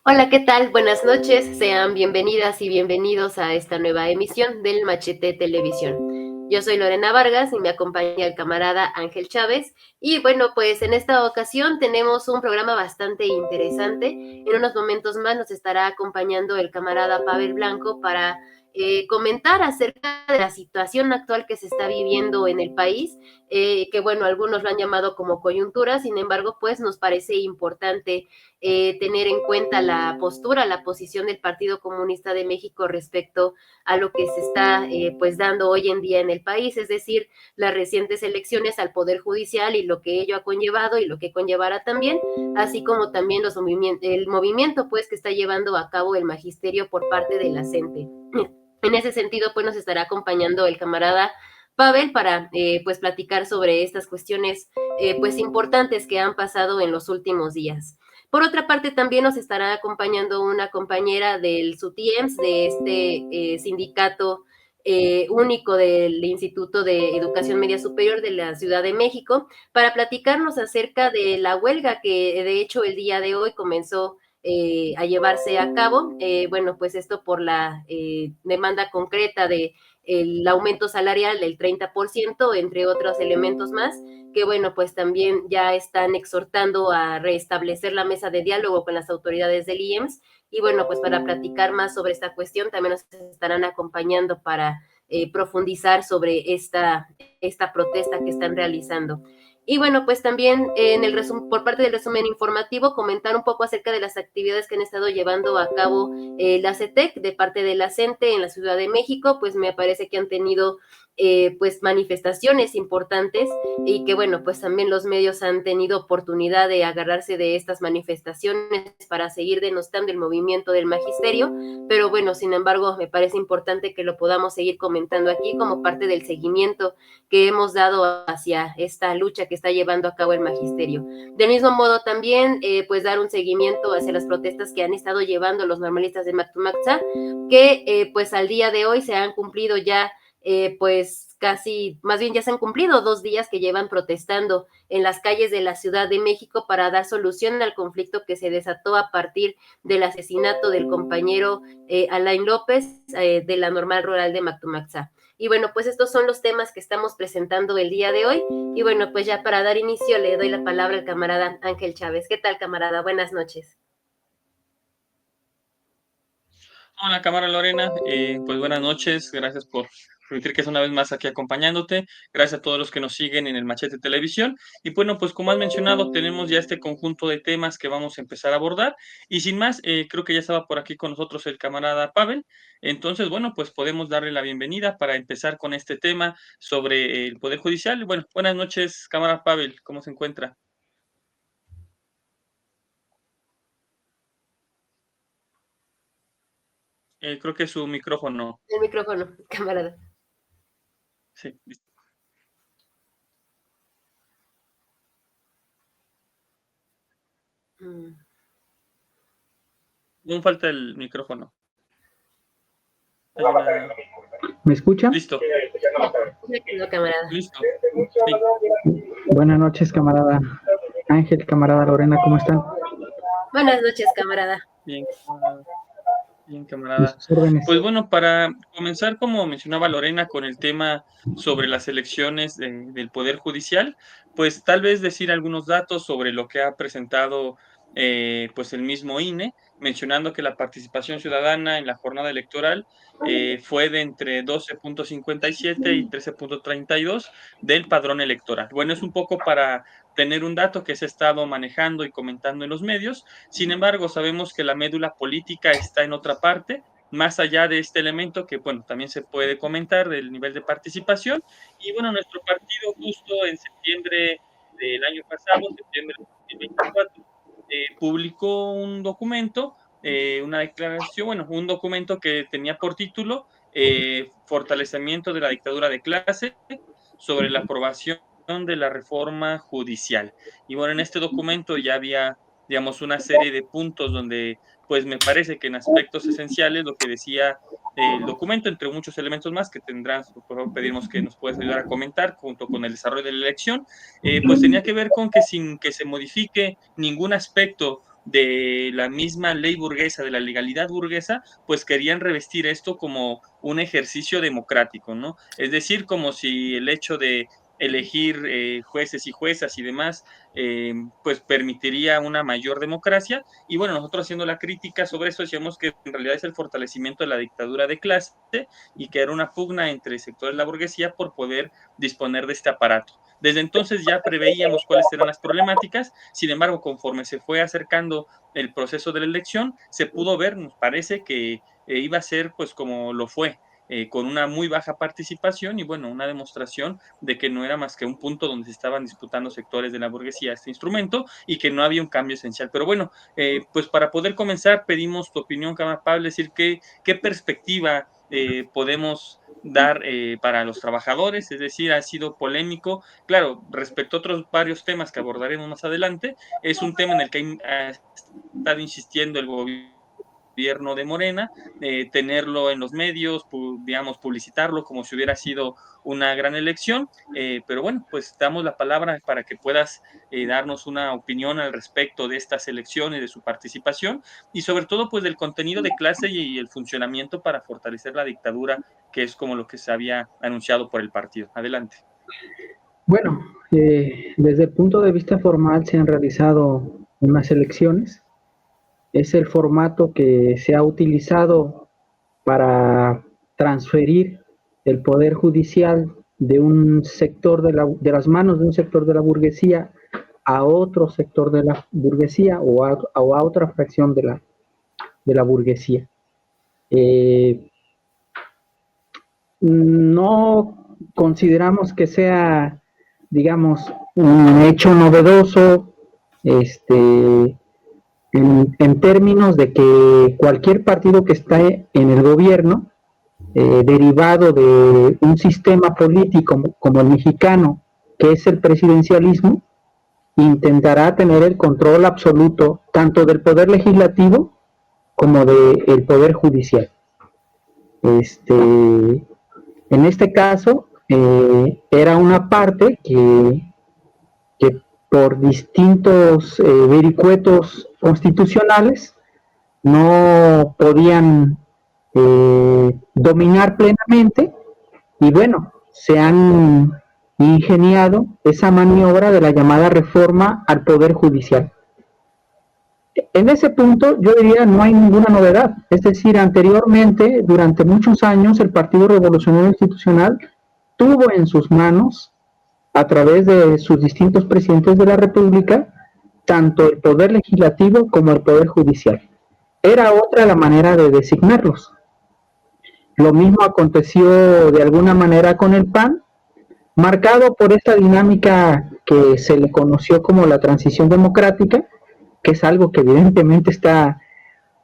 Hola, ¿qué tal? Buenas noches. Sean bienvenidas y bienvenidos a esta nueva emisión del Machete Televisión. Yo soy Lorena Vargas y me acompaña el camarada Ángel Chávez. Y bueno, pues en esta ocasión tenemos un programa bastante interesante. En unos momentos más nos estará acompañando el camarada Pavel Blanco para comentar acerca de la situación actual que se está viviendo en el país, que bueno, algunos lo han llamado como coyuntura, sin embargo, pues nos parece importante tener en cuenta la postura, la posición del Partido Comunista de México respecto a lo que se está pues dando hoy en día en el país, es decir, las recientes elecciones al Poder Judicial y lo que ello ha conllevado y lo que conllevará también, así como también el movimiento pues que está llevando a cabo el magisterio por parte de la CENTE. En ese sentido, pues nos estará acompañando el camarada Pavel para pues platicar sobre estas cuestiones pues importantes que han pasado en los últimos días. Por otra parte, también nos estará acompañando una compañera del SUTIEMS, de este sindicato único del Instituto de Educación Media Superior de la Ciudad de México, para platicarnos acerca de la huelga que de hecho el día de hoy comenzó a llevarse a cabo. Bueno, pues esto por la demanda concreta de el aumento salarial del 30%, entre otros elementos más, que bueno, pues también ya están exhortando a restablecer la mesa de diálogo con las autoridades del IEMS. Y bueno, pues para platicar más sobre esta cuestión, también nos estarán acompañando para profundizar sobre esta protesta que están realizando. Y bueno, pues también en el por parte del resumen informativo, comentar un poco acerca de las actividades que han estado llevando a cabo la CETEC de parte de la CENTE en la Ciudad de México. Pues me parece que han tenido pues manifestaciones importantes y que bueno, pues también los medios han tenido oportunidad de agarrarse de estas manifestaciones para seguir denostando el movimiento del magisterio, pero bueno, sin embargo, me parece importante que lo podamos seguir comentando aquí como parte del seguimiento que hemos dado hacia esta lucha que está llevando a cabo el magisterio. Del mismo modo también, pues dar un seguimiento hacia las protestas que han estado llevando los normalistas de Mactumaxa, que pues al día de hoy se han cumplido ya pues casi, más bien ya se han cumplido 2 días que llevan protestando en las calles de la Ciudad de México para dar solución al conflicto que se desató a partir del asesinato del compañero Alain López de la Normal Rural de Mactumaxá. Y bueno, pues estos son los temas que estamos presentando el día de hoy. Y bueno, pues ya para dar inicio le doy la palabra al camarada Ángel Chávez. ¿Qué tal, camarada? Buenas noches. Hola, cámara Lorena, pues buenas noches, gracias por permitir que es una vez más aquí acompañándote, gracias a todos los que nos siguen en el Machete Televisión, y bueno, pues como has mencionado, tenemos ya este conjunto de temas que vamos a empezar a abordar, y sin más, creo que ya estaba por aquí con nosotros el camarada Pavel, entonces bueno, pues podemos darle la bienvenida para empezar con este tema sobre el Poder Judicial. Bueno, buenas noches, cámara Pavel, ¿cómo se encuentra? Creo que su micrófono, El micrófono, camarada. sí, listo. Mm. Aún falta el micrófono. Hay una... ¿Me escucha? Listo, No, camarada. listo. Sí, Buenas noches, camarada Ángel, camarada Lorena, ¿cómo están? Buenas noches, camarada. bien, camarada. Bien, Y camarada. sus órdenes. Pues bueno, para comenzar, como mencionaba Lorena, con el tema sobre las elecciones del Poder Judicial, pues tal vez decir algunos datos sobre lo que ha presentado pues el mismo INE, mencionando que la participación ciudadana en la jornada electoral fue de entre 12.57 y 13.32 del padrón electoral. Bueno, es un poco para tener un dato que se ha estado manejando y comentando en los medios. Sin embargo, sabemos que la médula política está en otra parte, más allá de este elemento que, bueno, también se puede comentar del nivel de participación. Y bueno, nuestro partido justo en septiembre del año pasado, septiembre de 2024, publicó un documento, una declaración, bueno, un documento que tenía por título Fortalecimiento de la dictadura de clase sobre la aprobación de la reforma judicial. Y bueno, en este documento ya había, digamos, una serie de puntos donde, pues me parece que en aspectos esenciales lo que decía el documento, entre muchos elementos más que tendrás, por favor, pedimos que nos puedas ayudar a comentar junto con el desarrollo de la elección, pues tenía que ver con que sin que se modifique ningún aspecto de la misma ley burguesa, de la legalidad burguesa, pues querían revestir esto como un ejercicio democrático, ¿no? Es decir, como si el hecho de elegir jueces y juezas y demás, pues permitiría una mayor democracia. Y bueno, nosotros haciendo la crítica sobre eso decíamos que en realidad es el fortalecimiento de la dictadura de clase y que era una pugna entre sectores de la burguesía por poder disponer de este aparato. Desde entonces ya preveíamos cuáles eran las problemáticas, sin embargo, conforme se fue acercando el proceso de la elección, se pudo ver, nos parece que iba a ser pues como lo fue, con una muy baja participación y bueno, una demostración de que no era más que un punto donde se estaban disputando sectores de la burguesía este instrumento y que no había un cambio esencial. Pero bueno, pues para poder comenzar pedimos tu opinión, Cámara Pablo, decir qué perspectiva podemos dar para los trabajadores, es decir, ha sido polémico, claro, respecto a otros varios temas que abordaremos más adelante, es un tema en el que ha estado insistiendo el gobierno de Morena, tenerlo en los medios, digamos, publicitarlo como si hubiera sido una gran elección, pero bueno, pues damos la palabra para que puedas darnos una opinión al respecto de estas elecciones, de su participación y sobre todo pues del contenido de clase y el funcionamiento para fortalecer la dictadura, que es como lo que se había anunciado por el partido. Adelante. Bueno, desde el punto de vista formal se han realizado unas elecciones. Es el formato que se ha utilizado para transferir el poder judicial de un sector de las manos de un sector de la burguesía a otro sector de la burguesía o a otra fracción de la burguesía. No consideramos que sea, digamos, un hecho novedoso, en términos de que cualquier partido que está en el gobierno, derivado de un sistema político como el mexicano, que es el presidencialismo, intentará tener el control absoluto tanto del poder legislativo como del poder judicial. En este caso, era una parte que por distintos vericuetos constitucionales no podían dominar plenamente y bueno, se han ingeniado esa maniobra de la llamada reforma al Poder Judicial. En ese punto yo diría no hay ninguna novedad, es decir, anteriormente, durante muchos años, el Partido Revolucionario Institucional tuvo en sus manos, a través de sus distintos presidentes de la República, tanto el Poder Legislativo como el Poder Judicial. Era otra la manera de designarlos. Lo mismo aconteció de alguna manera con el PAN, marcado por esta dinámica que se le conoció como la transición democrática, que es algo que evidentemente está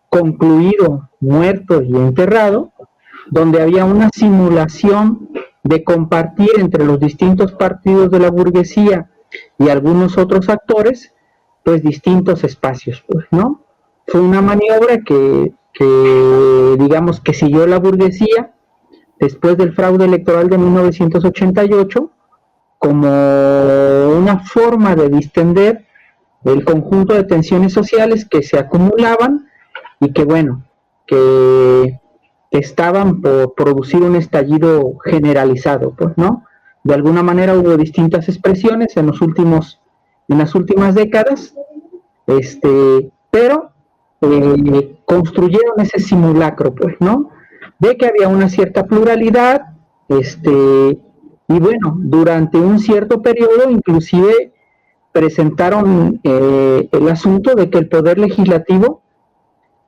concluido, muerto y enterrado, donde había una simulación de compartir entre los distintos partidos de la burguesía y algunos otros actores, pues distintos espacios, pues, ¿no? Fue una maniobra que digamos que siguió la burguesía después del fraude electoral de 1988 como una forma de distender el conjunto de tensiones sociales que se acumulaban y que bueno, que estaban por producir un estallido generalizado, pues, ¿no? De alguna manera hubo distintas expresiones en las últimas décadas, pero construyeron ese simulacro, pues, ¿no? De que había una cierta pluralidad, y bueno, durante un cierto periodo, inclusive presentaron el asunto de que el poder legislativo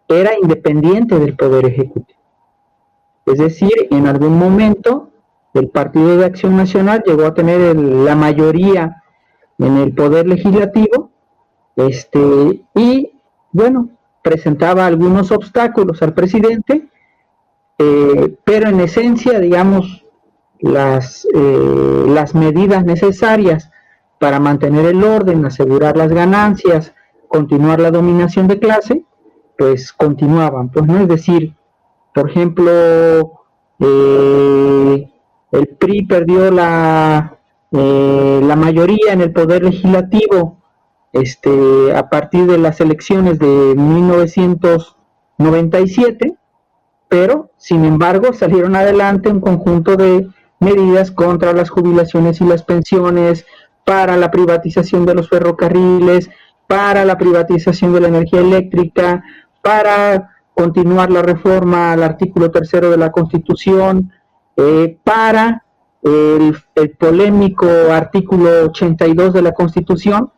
era independiente del poder ejecutivo. Es decir, en algún momento el Partido de Acción Nacional llegó a tener la mayoría en el poder legislativo, y bueno, presentaba algunos obstáculos al presidente, pero en esencia, digamos, las medidas necesarias para mantener el orden, asegurar las ganancias, continuar la dominación de clase, pues continuaban, pues, ¿no? Es decir, por ejemplo, el PRI perdió la mayoría en el poder legislativo a partir de las elecciones de 1997, pero sin embargo salieron adelante un conjunto de medidas contra las jubilaciones y las pensiones, para la privatización de los ferrocarriles, para la privatización de la energía eléctrica, para continuar la reforma al artículo 3 de la Constitución, para el polémico artículo 82 de la Constitución,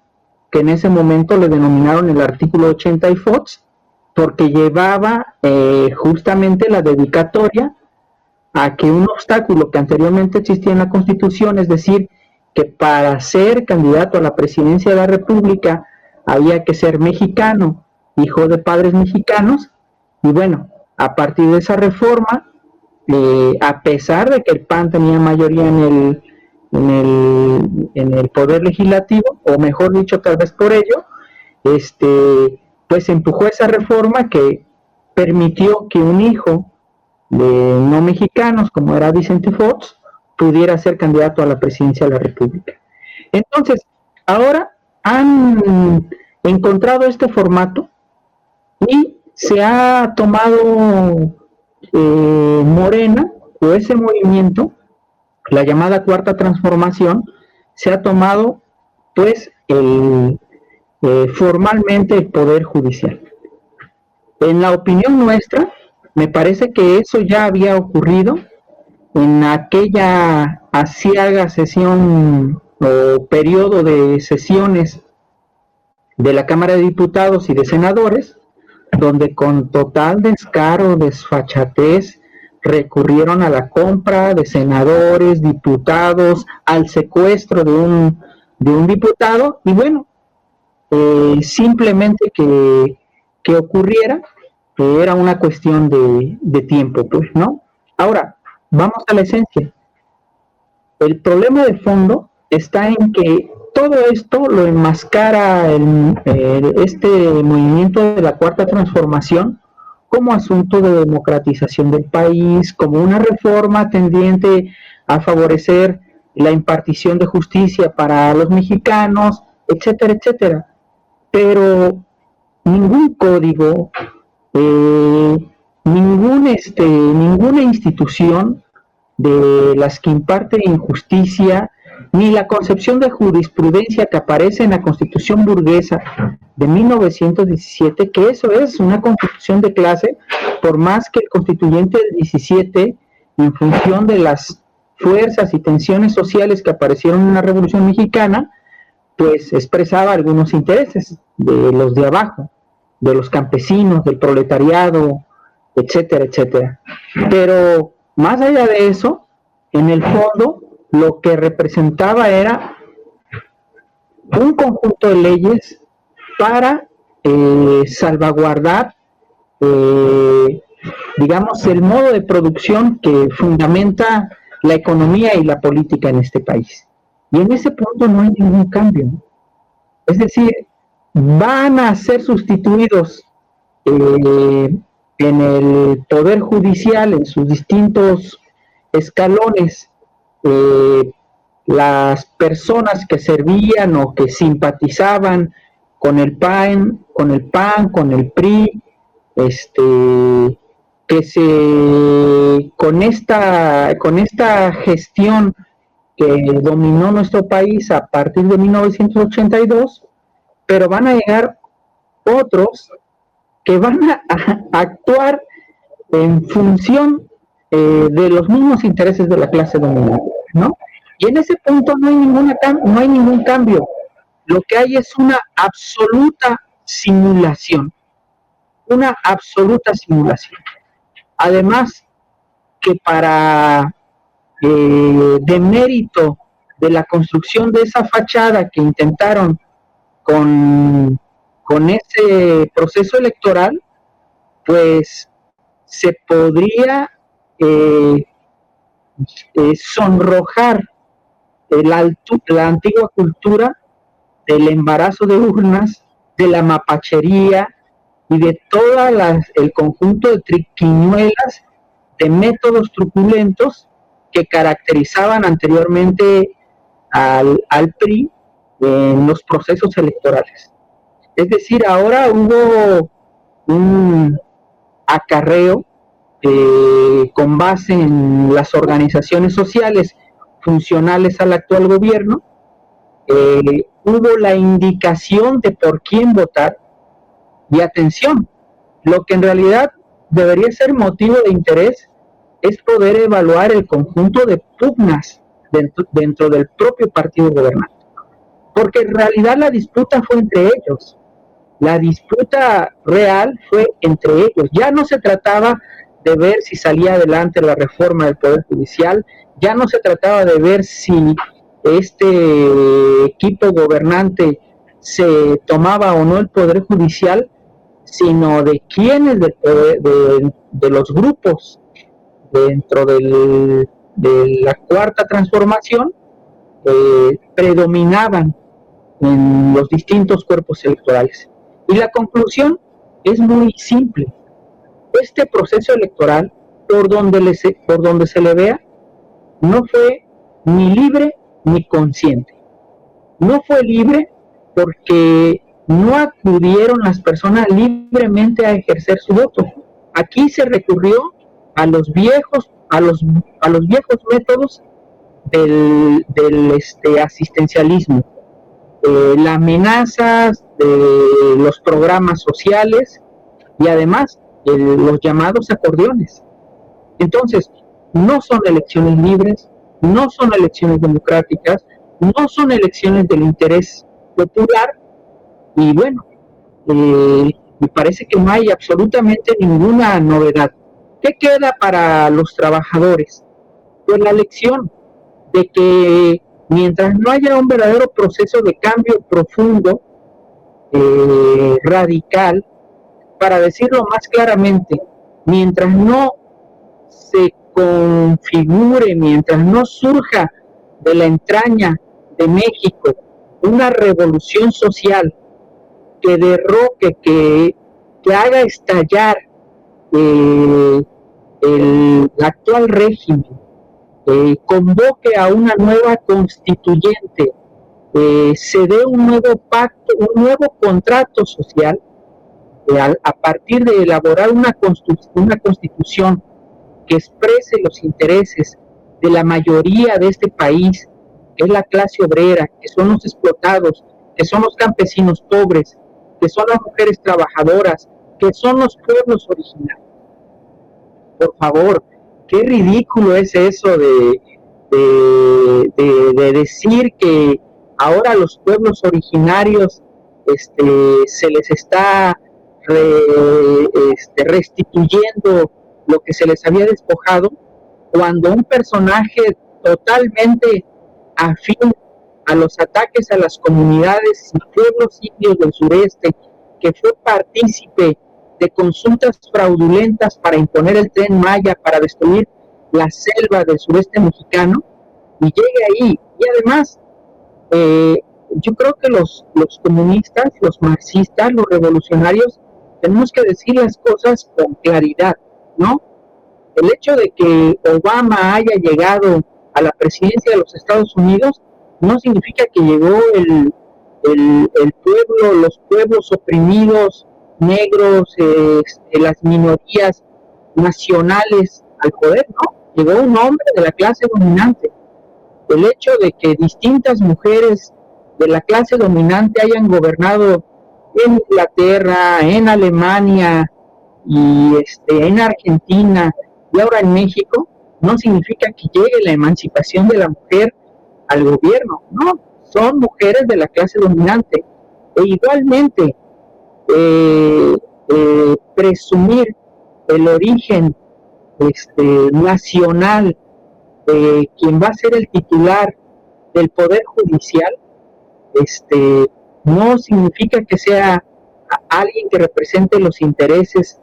que en ese momento le denominaron el artículo 80 y FOTS, porque llevaba justamente la dedicatoria a que un obstáculo que anteriormente existía en la Constitución, es decir, que para ser candidato a la presidencia de la República había que ser mexicano, hijo de padres mexicanos, y bueno, a partir de esa reforma, a pesar de que el PAN tenía mayoría en el poder legislativo, o mejor dicho, tal vez por ello, pues empujó esa reforma que permitió que un hijo de no mexicanos, como era Vicente Fox, pudiera ser candidato a la presidencia de la República. Entonces, ahora han encontrado este formato y se ha tomado Morena, o ese movimiento, la llamada Cuarta Transformación, se ha tomado pues formalmente el Poder Judicial. En la opinión nuestra, me parece que eso ya había ocurrido en aquella aciaga sesión o periodo de sesiones de la Cámara de Diputados y de Senadores, donde con total descaro, desfachatez, recurrieron a la compra de senadores, diputados, al secuestro de un diputado, y bueno, simplemente que ocurriera, que era una cuestión de tiempo, pues, ¿no? Ahora, vamos a la esencia. El problema de fondo está en que todo esto lo enmascara este movimiento de la Cuarta Transformación como asunto de democratización del país, como una reforma tendiente a favorecer la impartición de justicia para los mexicanos, etcétera, etcétera. Pero ningún código, ninguna institución de las que imparten justicia, ni la concepción de jurisprudencia que aparece en la Constitución burguesa de 1917, que eso es una constitución de clase, por más que el constituyente del 17, en función de las fuerzas y tensiones sociales que aparecieron en la Revolución Mexicana, pues expresaba algunos intereses de los de abajo, de los campesinos, del proletariado, etcétera, etcétera. Pero más allá de eso, en el fondo, lo que representaba era un conjunto de leyes para salvaguardar, digamos, el modo de producción que fundamenta la economía y la política en este país. Y en ese punto no hay ningún cambio. Es decir, van a ser sustituidos en el Poder Judicial, en sus distintos escalones, las personas que servían o que simpatizaban con el PAN, con el PRI, con esta gestión que dominó nuestro país a partir de 1982, pero van a llegar otros que van a actuar en función de los mismos intereses de la clase dominante, ¿no? Y en ese punto no hay ningún cambio. Lo que hay es una absoluta simulación. Una absoluta simulación. Además, que para demérito de la construcción de esa fachada que intentaron con ese proceso electoral, pues se podría sonrojar la antigua cultura del embarazo de urnas, de la mapachería y de todo el conjunto de triquiñuelas, de métodos truculentos que caracterizaban anteriormente al PRI, en los procesos electorales. Es decir, ahora hubo un acarreo con base en las organizaciones sociales funcionales al actual gobierno, hubo la indicación de por quién votar, y atención, lo que en realidad debería ser motivo de interés es poder evaluar el conjunto de pugnas dentro del propio partido gobernante, porque en realidad la disputa fue entre ellos, la disputa real fue entre ellos, ya no se trataba de ver si salía adelante la reforma del Poder Judicial, ya no se trataba de ver si este equipo gobernante se tomaba o no el Poder Judicial, sino de quiénes de los grupos dentro de la Cuarta Transformación predominaban en los distintos cuerpos electorales. Y la conclusión es muy simple. Este proceso electoral, por donde se le vea, no fue ni libre ni consciente. No fue libre porque no acudieron las personas libremente a ejercer su voto. Aquí se recurrió a los viejos métodos del asistencialismo, las amenazas de los programas sociales y además los llamados acordeones. Entonces, no son elecciones libres, no son elecciones democráticas, no son elecciones del interés popular, y bueno, me parece que no hay absolutamente ninguna novedad. ¿Qué queda para los trabajadores? Pues la lección de que mientras no haya un verdadero proceso de cambio profundo, radical, para decirlo más claramente, mientras no se configure, mientras no surja de la entraña de México una revolución social que derroque, que haga estallar el actual régimen, convoque a una nueva constituyente, se dé un nuevo pacto, un nuevo contrato social, a partir de elaborar una constitución que exprese los intereses de la mayoría de este país, que es la clase obrera, que son los explotados, que son los campesinos pobres, que son las mujeres trabajadoras, que son los pueblos originarios. Por favor, qué ridículo es eso de decir que ahora a los pueblos originarios se les está restituyendo lo que se les había despojado, cuando un personaje totalmente afín a los ataques a las comunidades y pueblos indios del sureste, que fue partícipe de consultas fraudulentas para imponer el Tren Maya, para destruir la selva del sureste mexicano, y llegue ahí. Y además, yo creo que los comunistas, los marxistas, los revolucionarios, tenemos que decir las cosas con claridad, ¿no? El hecho de que Obama haya llegado a la presidencia de los Estados Unidos no significa que llegó el pueblo, los pueblos oprimidos, negros, las minorías nacionales al poder, ¿no? Llegó un hombre de la clase dominante. El hecho de que distintas mujeres de la clase dominante hayan gobernado en Inglaterra, en Alemania y en Argentina y ahora en México, no significa que llegue la emancipación de la mujer al gobierno, no, son mujeres de la clase dominante. E igualmente, presumir el origen nacional de quien va a ser el titular del Poder Judicial, no significa que sea alguien que represente los intereses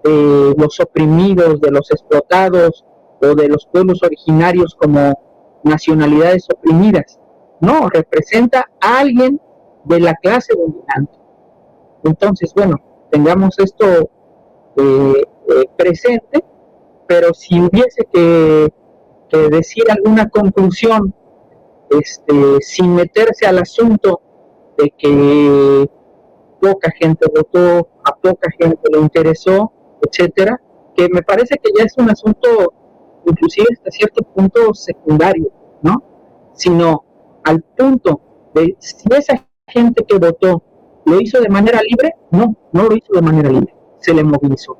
de los oprimidos, de los explotados o de los pueblos originarios como nacionalidades oprimidas. No, representa a alguien de la clase dominante. Entonces, bueno, tengamos esto presente, pero si hubiese que decir alguna conclusión sin meterse al asunto de que poca gente votó, a poca gente le interesó, etcétera, que me parece que ya es un asunto inclusive hasta cierto punto secundario, ¿no? Sino al punto de si esa gente que votó lo hizo de manera libre, no lo hizo de manera libre, se le movilizó.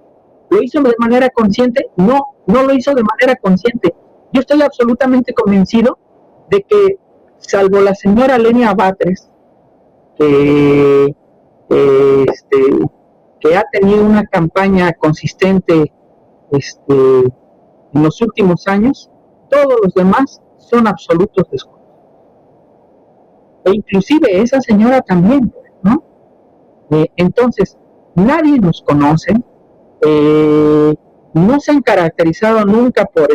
¿Lo hizo de manera consciente? No lo hizo de manera consciente. Yo estoy absolutamente convencido de que, salvo la señora Lenia Batres, que, que ha tenido una campaña consistente en los últimos años, todos los demás son absolutos desconocidos. E inclusive esa señora también, ¿no? Entonces, nadie nos conoce, no se han caracterizado nunca por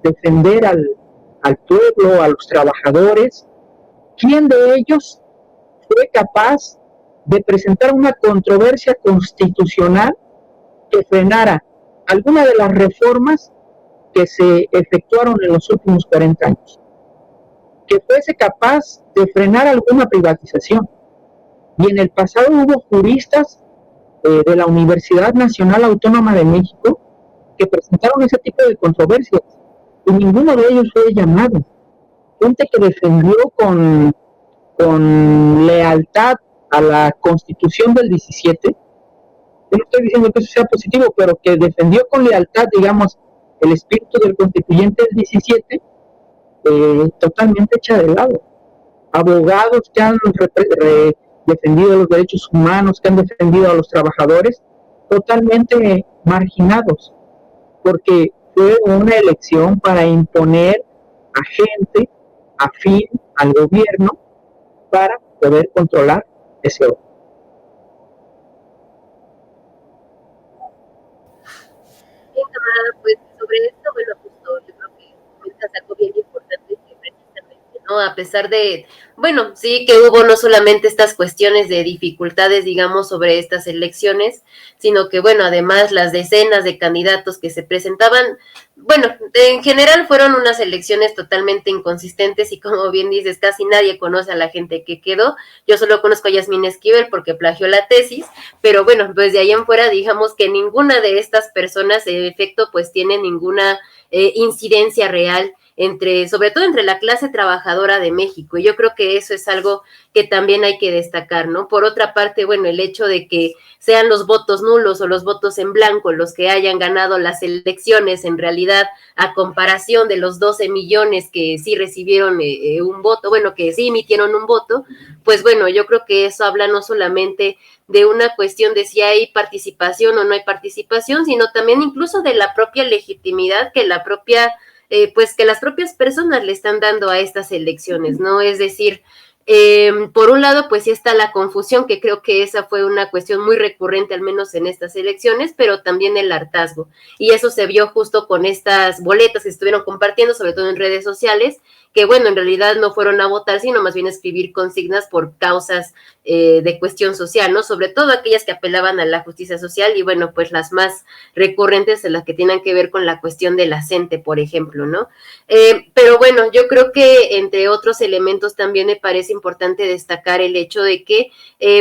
defender al pueblo, a los trabajadores. ¿Quién de ellos fue capaz de presentar una controversia constitucional que frenara alguna de las reformas que se efectuaron en los últimos 40 años? Que fuese capaz de frenar alguna privatización. Y en el pasado hubo juristas de la Universidad Nacional Autónoma de México que presentaron ese tipo de controversias y ninguno de ellos fue llamado. Gente que defendió con lealtad a la Constitución del 17, yo no estoy diciendo que eso sea positivo, pero que defendió con lealtad, digamos, el espíritu del constituyente del 17, totalmente hecha de lado. Abogados que han defendido los derechos humanos, que han defendido a los trabajadores, totalmente marginados, porque fue una elección para imponer a gente afín al gobierno para poder controlar ese orden. Bien, camarada, pues sobre esto, bueno, justo yo creo que comentas algo bien importante que precisamente, ¿no? A pesar de, bueno, sí que hubo no solamente estas cuestiones de dificultades, digamos, sobre estas elecciones, sino que, bueno, además las decenas de candidatos que se presentaban, bueno, en general fueron unas elecciones totalmente inconsistentes y como bien dices, casi nadie conoce a la gente que quedó. Yo solo conozco a Yasmín Esquivel porque plagió la tesis, pero bueno, pues de ahí en fuera digamos que ninguna de estas personas en efecto pues tiene ninguna incidencia real sobre todo entre la clase trabajadora de México. Y yo creo que eso es algo que también hay que destacar, ¿no? Por otra parte, bueno, el hecho de que sean los votos nulos o los votos en blanco los que hayan ganado las elecciones, en realidad, a comparación de los 12 millones que sí recibieron un voto, bueno, que sí emitieron un voto, pues bueno, yo creo que eso habla no solamente de una cuestión de si hay participación o no hay participación, sino también incluso de la propia legitimidad que la propia pues que las propias personas le están dando a estas elecciones, ¿no? Es decir, por un lado, pues sí está la confusión, que creo que esa fue una cuestión muy recurrente, al menos en estas elecciones, pero también el hartazgo. Y eso se vio justo con estas boletas que se estuvieron compartiendo, sobre todo en redes sociales, que bueno, en realidad no fueron a votar, sino más bien a escribir consignas por causas de cuestión social, ¿no? Sobre todo aquellas que apelaban a la justicia social y bueno, pues las más recurrentes en las que tienen que ver con la cuestión de la CENTE, por ejemplo, ¿no? Pero bueno, yo creo que entre otros elementos también me parece importante destacar el hecho de que,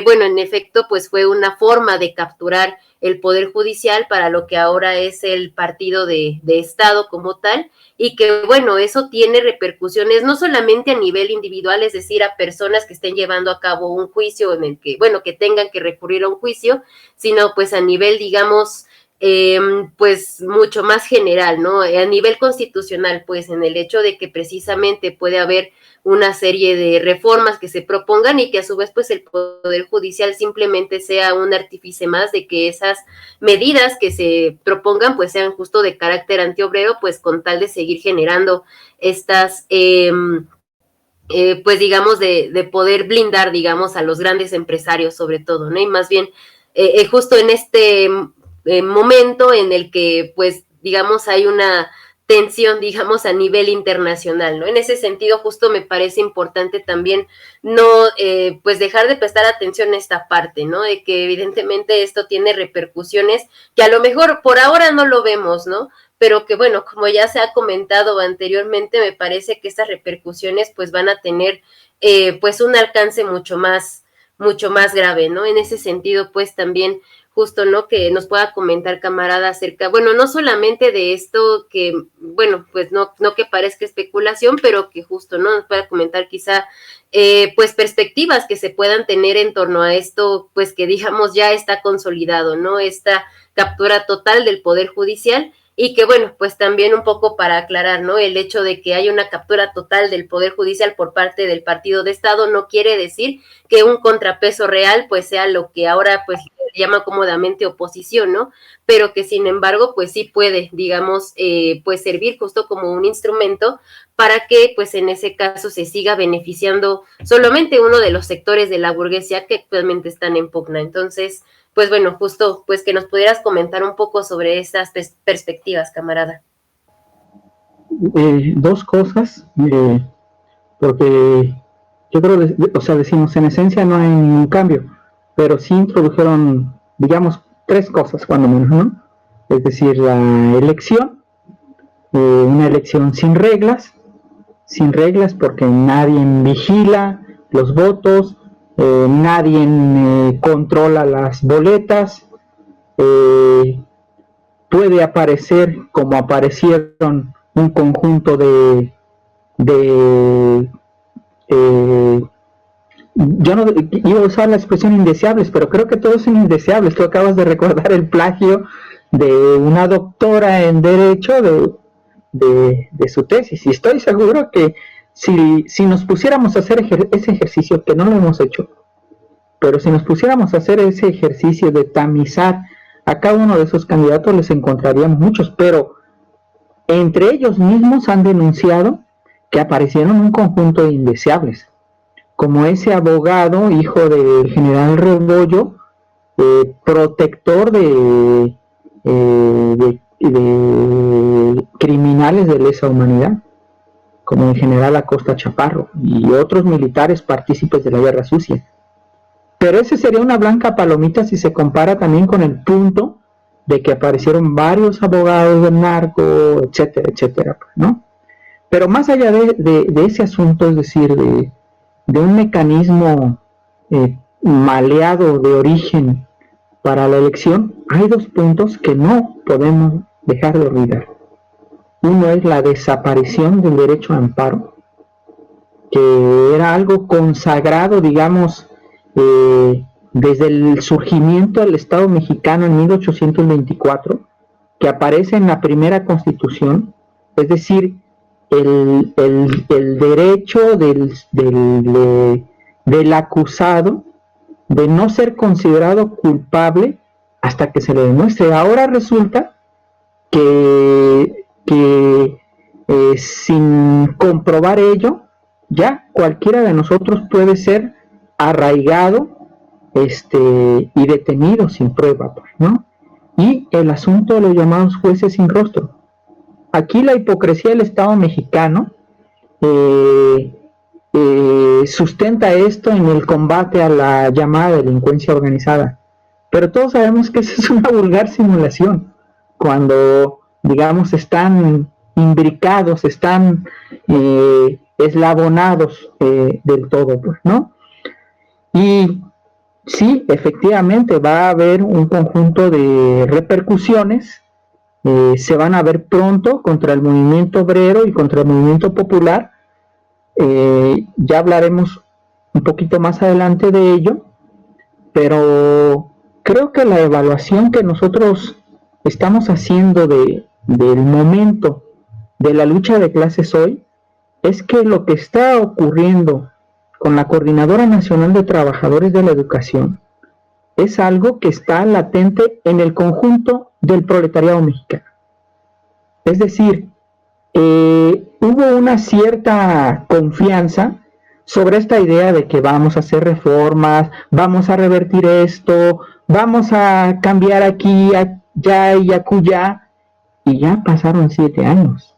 bueno, en efecto, pues fue una forma de capturar el Poder Judicial para lo que ahora es el partido de Estado como tal, y que, bueno, eso tiene repercusiones no solamente a nivel individual, es decir, a personas que estén llevando a cabo un juicio en el que, bueno, que tengan que recurrir a un juicio, sino pues a nivel, digamos, pues mucho más general, ¿no? A nivel constitucional, pues en el hecho de que precisamente puede haber una serie de reformas que se propongan y que a su vez pues el Poder Judicial simplemente sea un artífice más de que esas medidas que se propongan pues sean justo de carácter antiobrero, pues con tal de seguir generando estas pues digamos de poder blindar digamos a los grandes empresarios sobre todo, ¿no? Y más bien justo en este momento en el que pues digamos hay una tensión, digamos, a nivel internacional, ¿no? En ese sentido, justo me parece importante también no, pues dejar de prestar atención a esta parte, ¿no? De que evidentemente esto tiene repercusiones que a lo mejor por ahora no lo vemos, ¿no? pero que bueno, como ya se ha comentado anteriormente, me parece que estas repercusiones pues van a tener pues un alcance mucho más grave, ¿no? En ese sentido, pues también justo, ¿no? Que nos pueda comentar, camarada, acerca, bueno, no solamente de esto que, bueno, pues no que parezca especulación, pero que justo, ¿no? Nos pueda comentar quizá, pues perspectivas que se puedan tener en torno a esto, pues que digamos ya está consolidado, ¿no? Esta captura total del Poder Judicial. Y que bueno, pues también un poco para aclarar, ¿no? El hecho de que haya una captura total del Poder Judicial por parte del Partido de Estado no quiere decir que un contrapeso real pues sea lo que ahora pues se llama cómodamente oposición, ¿no? Pero que sin embargo pues sí puede, digamos, pues servir justo como un instrumento para que pues en ese caso se siga beneficiando solamente uno de los sectores de la burguesía que actualmente están en pugna. Entonces, pues bueno, justo pues que nos pudieras comentar un poco sobre esas perspectivas, camarada. Dos cosas, porque yo creo, o sea, decimos, en esencia no hay ningún cambio, pero sí introdujeron, digamos, tres cosas, cuando menos, ¿no? Es decir, la elección, una elección sin reglas porque nadie vigila los votos, nadie controla las boletas, puede aparecer como aparecieron un conjunto de yo no iba a usar la expresión indeseables, pero creo que todos son indeseables. Tú acabas de recordar el plagio de una doctora en Derecho de su tesis, y estoy seguro que si nos pusiéramos a hacer ese ejercicio, que no lo hemos hecho, pero si nos pusiéramos a hacer ese ejercicio de tamizar a cada uno de esos candidatos, les encontraríamos muchos, pero entre ellos mismos han denunciado que aparecieron un conjunto de indeseables, como ese abogado, hijo del general Rebollo, protector de criminales de lesa humanidad, como el general Acosta Chaparro y otros militares partícipes de la guerra sucia. Pero ese sería una blanca palomita si se compara también con el punto de que aparecieron varios abogados del narco, etcétera, etcétera, ¿no? Pero más allá de ese asunto, es decir, de un mecanismo maleado de origen para la elección, hay dos puntos que no podemos dejar de olvidar. Uno es la desaparición del derecho a amparo, que era algo consagrado, digamos, desde el surgimiento del Estado mexicano en 1824, que aparece en la primera Constitución, es decir, el derecho del acusado de no ser considerado culpable hasta que se le demuestre. Ahora resulta que sin comprobar ello, ya cualquiera de nosotros puede ser arraigado y detenido sin prueba, ¿no? Y el asunto de los llamados jueces sin rostro. Aquí la hipocresía del Estado mexicano sustenta esto en el combate a la llamada delincuencia organizada. Pero todos sabemos que esa es una vulgar simulación. Cuando, digamos, están imbricados, están eslabonados del todo, pues, ¿no? Y sí, efectivamente va a haber un conjunto de repercusiones, se van a ver pronto contra el movimiento obrero y contra el movimiento popular. Ya hablaremos un poquito más adelante de ello, pero creo que la evaluación que nosotros estamos haciendo del momento de la lucha de clases hoy es que lo que está ocurriendo con la Coordinadora Nacional de Trabajadores de la Educación es algo que está latente en el conjunto del proletariado mexicano. Es decir, hubo una cierta confianza sobre esta idea de que vamos a hacer reformas, vamos a revertir esto, vamos a cambiar aquí, allá y acullá, y ya pasaron 7 años.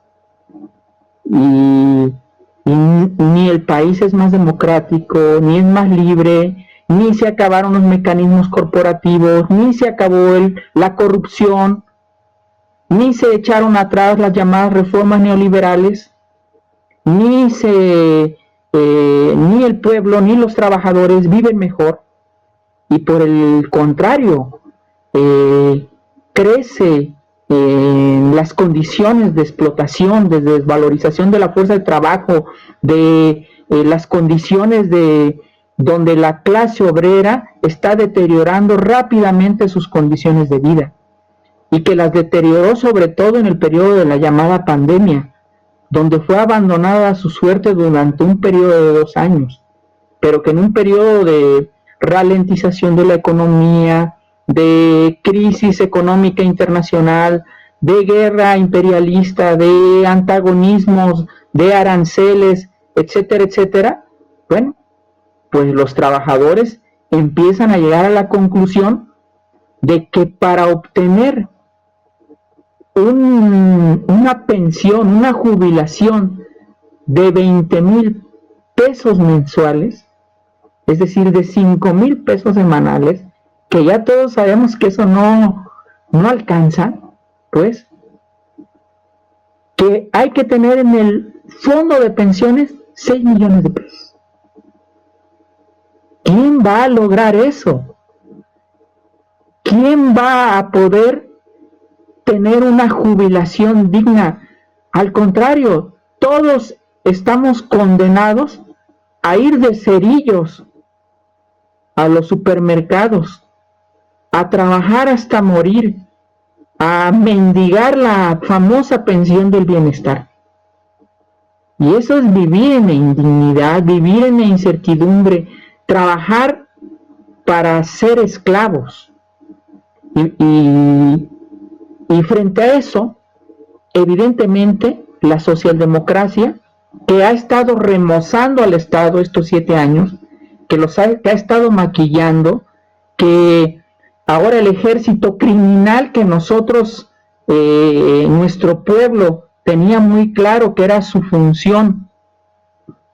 Y ni el país es más democrático, ni es más libre, ni se acabaron los mecanismos corporativos, ni se acabó la corrupción, ni se echaron atrás las llamadas reformas neoliberales, ni el pueblo ni los trabajadores viven mejor, y por el contrario, crece las condiciones de explotación, de desvalorización de la fuerza de trabajo, de las condiciones de donde la clase obrera está deteriorando rápidamente sus condiciones de vida, y que las deterioró sobre todo en el periodo de la llamada pandemia, donde fue abandonada a su suerte durante un periodo de 2 años, pero que en un periodo de ralentización de la economía, de crisis económica internacional, de guerra imperialista, de antagonismos, de aranceles, etcétera, etcétera, bueno, pues los trabajadores empiezan a llegar a la conclusión de que para obtener una pensión, una jubilación de 20,000 pesos mensuales, es decir, de 5,000 pesos semanales, que ya todos sabemos que eso no alcanza, pues, que hay que tener en el fondo de pensiones 6 millones de pesos. ¿Quién va a lograr eso? ¿Quién va a poder tener una jubilación digna? Al contrario, todos estamos condenados a ir de cerillos a los supermercados, a trabajar hasta morir, a mendigar la famosa pensión del bienestar. Y eso es vivir en la indignidad, vivir en la incertidumbre, trabajar para ser esclavos. Y frente a eso, evidentemente, la socialdemocracia, que ha estado remozando al Estado estos 7 años, que ha estado maquillando, que ahora el ejército criminal que nosotros, nuestro pueblo, tenía muy claro que era su función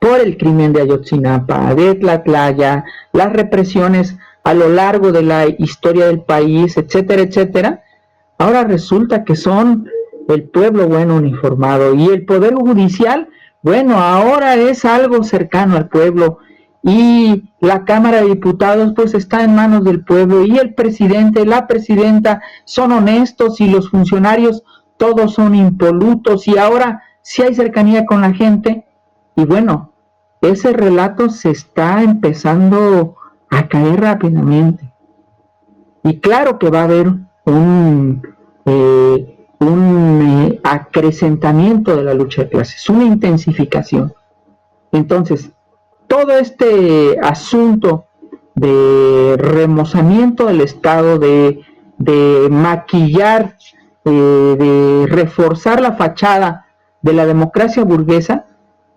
por el crimen de Ayotzinapa, de Tlatlaya, las represiones a lo largo de la historia del país, etcétera, etcétera, ahora resulta que son el pueblo bueno uniformado, y el poder judicial, bueno, ahora es algo cercano al pueblo, y la Cámara de Diputados pues está en manos del pueblo, y el presidente, la presidenta son honestos, y los funcionarios todos son impolutos, y ahora sí hay cercanía con la gente. Y bueno, ese relato se está empezando a caer rápidamente, y claro que va a haber un acrecentamiento de la lucha de clases, una intensificación. Entonces, todo este asunto de remozamiento del Estado, de maquillar, de reforzar la fachada de la democracia burguesa,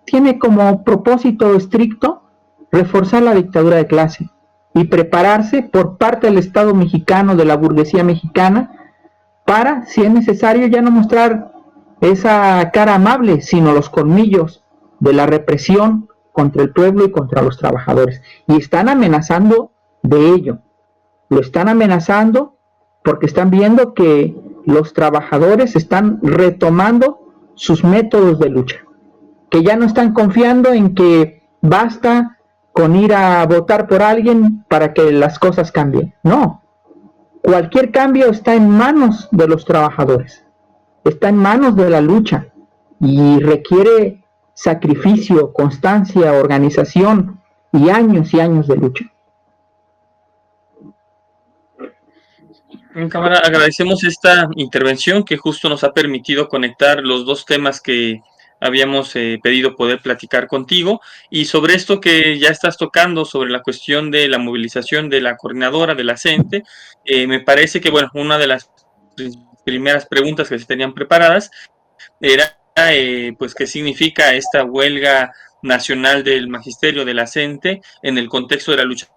tiene como propósito estricto reforzar la dictadura de clase y prepararse por parte del Estado mexicano, de la burguesía mexicana, para, si es necesario, ya no mostrar esa cara amable, sino los colmillos de la represión contra el pueblo y contra los trabajadores. Y están amenazando de ello. Lo están amenazando porque están viendo que los trabajadores están retomando sus métodos de lucha, que ya no están confiando en que basta con ir a votar por alguien para que las cosas cambien. No. Cualquier cambio está en manos de los trabajadores, está en manos de la lucha, y requiere sacrificio, constancia, organización y años de lucha. Cámara, agradecemos esta intervención que justo nos ha permitido conectar los dos temas que habíamos pedido poder platicar contigo, y sobre esto que ya estás tocando, sobre la cuestión de la movilización de la coordinadora de la CENTE, me parece que, bueno, una de las primeras preguntas que se tenían preparadas era, pues, ¿qué significa esta huelga nacional del magisterio de la CENTE en el contexto de la lucha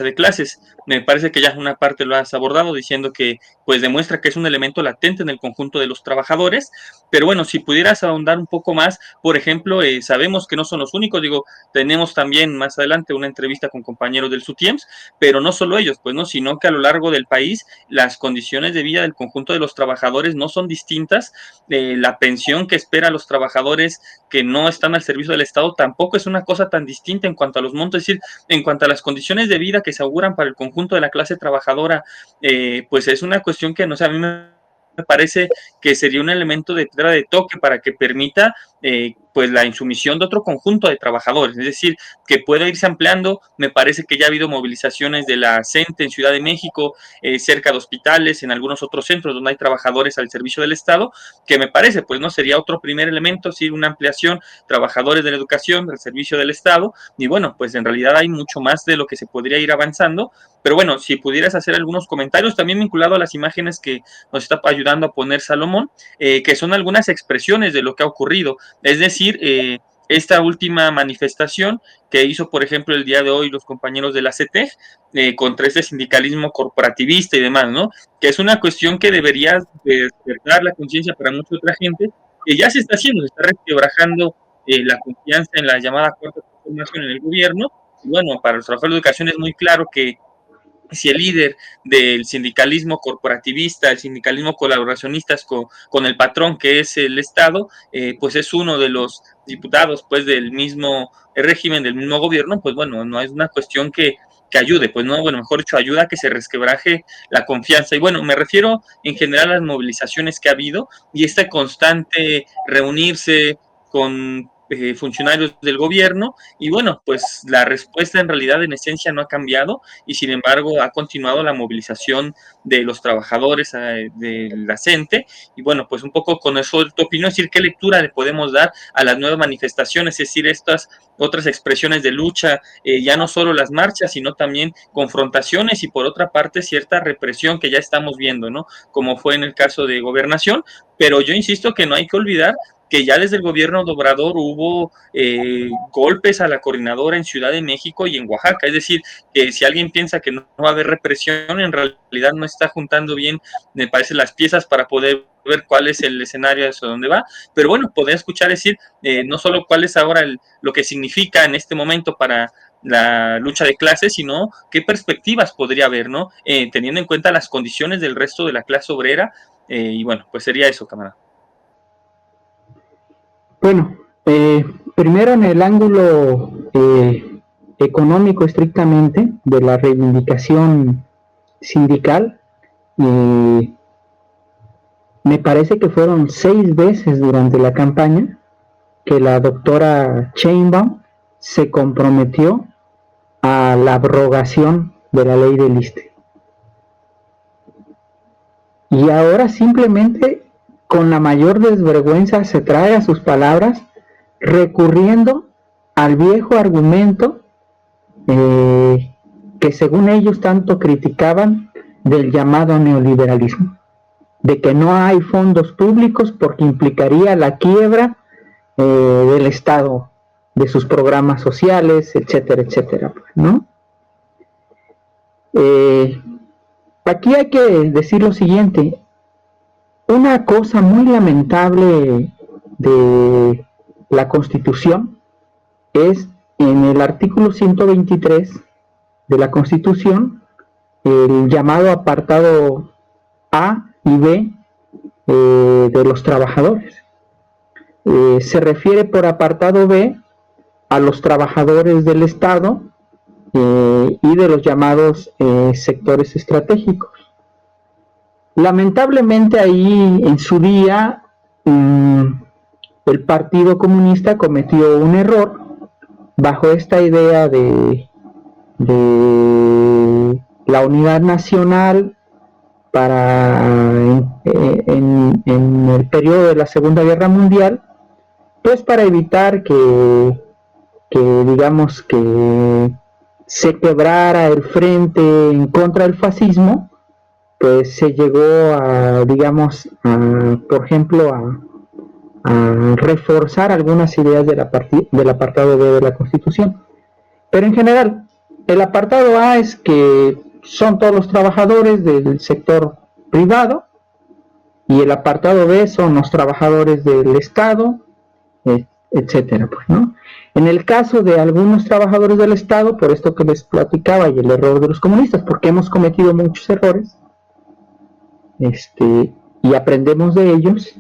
de clases. Me parece que ya una parte lo has abordado diciendo que pues demuestra que es un elemento latente en el conjunto de los trabajadores, pero bueno, si pudieras ahondar un poco más, por ejemplo, sabemos que no son los únicos, digo, tenemos también más adelante una entrevista con compañeros del SUTIEMS, pero no solo ellos, pues no, sino que a lo largo del país las condiciones de vida del conjunto de los trabajadores no son distintas, la pensión que espera a los trabajadores que no están al servicio del Estado tampoco es una cosa tan distinta en cuanto a los montos, es decir, en cuanto a las condiciones de vida que se auguran para el conjunto de la clase trabajadora, pues es una cuestión que, no sé, a mí me parece que sería un elemento de piedra de toque para que permita pues la insumisión de otro conjunto de trabajadores, es decir, que pueda irse ampliando. Me parece que ya ha habido movilizaciones de la CENTE en Ciudad de México, cerca de hospitales, en algunos otros centros donde hay trabajadores al servicio del Estado, que me parece, pues no sería otro primer elemento, sí, una ampliación, trabajadores de la educación al servicio del Estado, y bueno, pues en realidad hay mucho más de lo que se podría ir avanzando, pero bueno, si pudieras hacer algunos comentarios, también vinculado a las imágenes que nos está ayudando a poner Salomón, que son algunas expresiones de lo que ha ocurrido, es decir, esta última manifestación que hizo, por ejemplo, el día de hoy los compañeros de la CETEG contra este sindicalismo corporativista y demás, ¿no? Que es una cuestión que debería despertar la conciencia para mucha otra gente, que ya se está haciendo, se está resquebrajando la confianza en la llamada cuarta transformación en el gobierno. Y bueno, para los trabajadores de educación es muy claro que si el líder del sindicalismo corporativista, el sindicalismo colaboracionista con el patrón que es el Estado, pues es uno de los diputados pues del mismo régimen, del mismo gobierno, pues bueno, no es una cuestión que ayude, pues no, bueno, mejor dicho, ayuda a que se resquebraje la confianza. Y bueno, me refiero en general a las movilizaciones que ha habido y este constante reunirse con funcionarios del gobierno, y bueno, pues la respuesta en realidad en esencia no ha cambiado, y sin embargo ha continuado la movilización de los trabajadores de la CENTE, y bueno, pues un poco con eso tu opinión, es decir, qué lectura le podemos dar a las nuevas manifestaciones, es decir, estas otras expresiones de lucha, ya no solo las marchas, sino también confrontaciones y por otra parte cierta represión que ya estamos viendo, ¿no? Como fue en el caso de Gobernación, pero yo insisto que no hay que olvidar que ya desde el gobierno de Obrador hubo golpes a la coordinadora en Ciudad de México y en Oaxaca, es decir, que si alguien piensa que no va a haber represión, en realidad no está juntando bien, me parece, las piezas para poder ver cuál es el escenario hacia dónde va, pero bueno, poder escuchar decir no solo cuál es ahora lo que significa en este momento para la lucha de clases, sino qué perspectivas podría haber, ¿no? Teniendo en cuenta las condiciones del resto de la clase obrera, y bueno, pues sería eso, camarada. Bueno, primero en el ángulo económico estrictamente de la reivindicación sindical, me parece que fueron 6 veces durante la campaña que la doctora Sheinbaum se comprometió a la abrogación de la ley del ISSSTE. Y ahora simplemente con la mayor desvergüenza se traga sus palabras, recurriendo al viejo argumento que según ellos tanto criticaban del llamado neoliberalismo, de que no hay fondos públicos porque implicaría la quiebra del Estado, de sus programas sociales, etcétera, etcétera, ¿no? Aquí hay que decir lo siguiente: una cosa muy lamentable de la Constitución es en el artículo 123 de la Constitución, el llamado apartado A y B de los trabajadores. Se refiere por apartado B a los trabajadores del Estado y de los llamados sectores estratégicos. Lamentablemente ahí en su día el Partido Comunista cometió un error bajo esta idea de la unidad nacional para en el periodo de la Segunda Guerra Mundial, pues para evitar que digamos que se quebrara el frente en contra del fascismo, pues se llegó a, digamos, por ejemplo, a reforzar algunas ideas del apartado B de la Constitución. Pero en general, el apartado A es que son todos los trabajadores del sector privado, y el apartado B son los trabajadores del Estado, etcétera, pues, ¿no? En el caso de algunos trabajadores del Estado, por esto que les platicaba y el error de los comunistas, porque hemos cometido muchos errores, y aprendemos de ellos,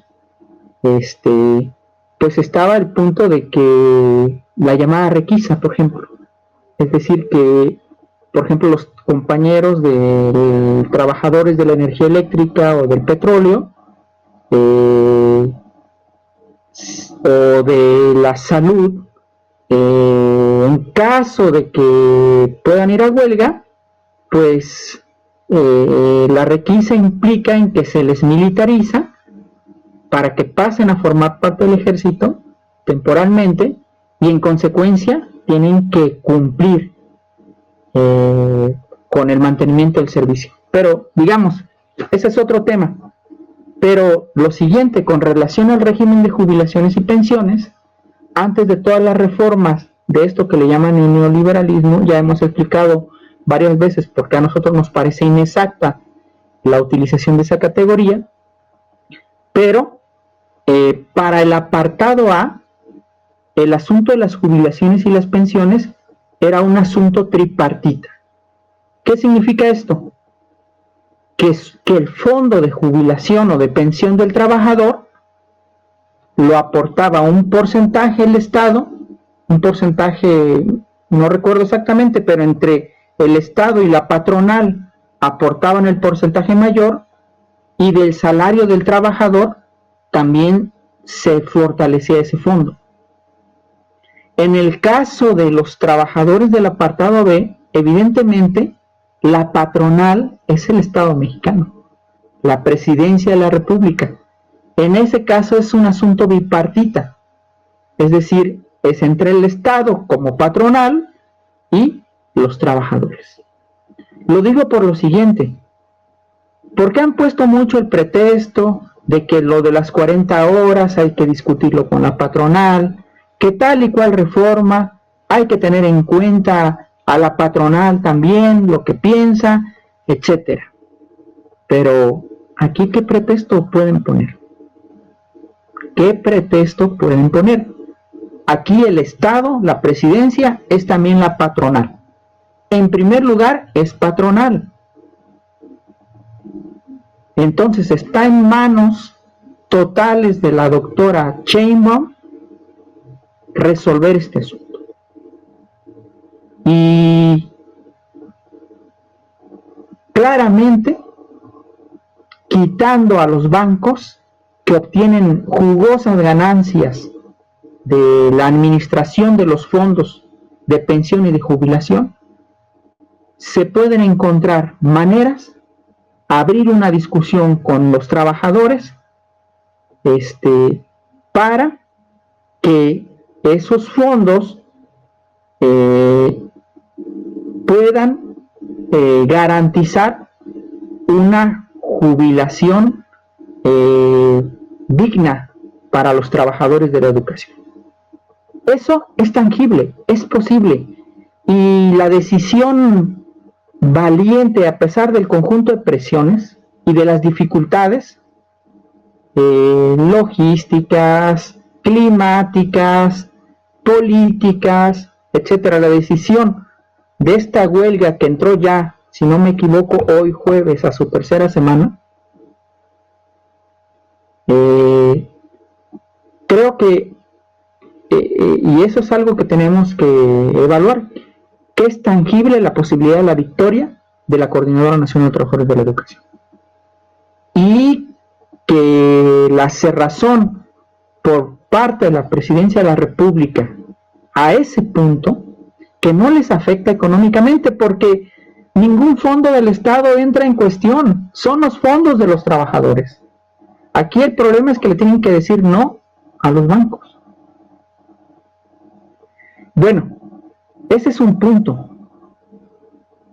pues estaba el punto de que la llamada requisa, por ejemplo, es decir, que, por ejemplo, los compañeros de trabajadores de la energía eléctrica o del petróleo, o de la salud, en caso de que puedan ir a huelga, pues la requisa implica en que se les militariza para que pasen a formar parte del ejército temporalmente, y en consecuencia tienen que cumplir con el mantenimiento del servicio. Pero digamos, ese es otro tema. Pero lo siguiente, con relación al régimen de jubilaciones y pensiones, antes de todas las reformas de esto que le llaman el neoliberalismo, ya hemos explicado varias veces porque a nosotros nos parece inexacta la utilización de esa categoría, pero para el apartado A, el asunto de las jubilaciones y las pensiones era un asunto tripartita. ¿Qué significa esto? Que el fondo de jubilación o de pensión del trabajador lo aportaba un porcentaje el Estado, un porcentaje, no recuerdo exactamente, pero entre el Estado y la patronal aportaban el porcentaje mayor, y del salario del trabajador también se fortalecía ese fondo. En el caso de los trabajadores del apartado B, evidentemente la patronal es el Estado mexicano, la Presidencia de la República. En ese caso es un asunto bipartita, es decir, es entre el Estado como patronal y los trabajadores. Lo digo por lo siguiente, porque han puesto mucho el pretexto de que lo de las 40 horas hay que discutirlo con la patronal, que tal y cual reforma hay que tener en cuenta a la patronal también, lo que piensa, etcétera. Pero aquí, ¿qué pretexto pueden poner? ¿Qué pretexto pueden poner? Aquí el Estado, la Presidencia, es también la patronal. En primer lugar, es patronal. Entonces está en manos totales de la doctora Sheinbaum resolver este asunto. Y claramente quitando a los bancos que obtienen jugosas ganancias de la administración de los fondos de pensión y de jubilación, se pueden encontrar maneras, abrir una discusión con los trabajadores, para que esos fondos puedan garantizar una jubilación digna para los trabajadores de la educación. Eso es tangible, es posible, y la decisión valiente, a pesar del conjunto de presiones y de las dificultades logísticas, climáticas, políticas, etcétera, la decisión de esta huelga que entró ya, si no me equivoco, hoy jueves a su tercera semana, creo que y eso es algo que tenemos que evaluar, que es tangible la posibilidad de la victoria de la Coordinadora Nacional de Trabajadores de la Educación, y que la cerrazón por parte de la Presidencia de la República a ese punto, que no les afecta económicamente, porque ningún fondo del Estado entra en cuestión, son los fondos de los trabajadores. Aquí el problema es que le tienen que decir no a los bancos. Bueno, ese es un punto,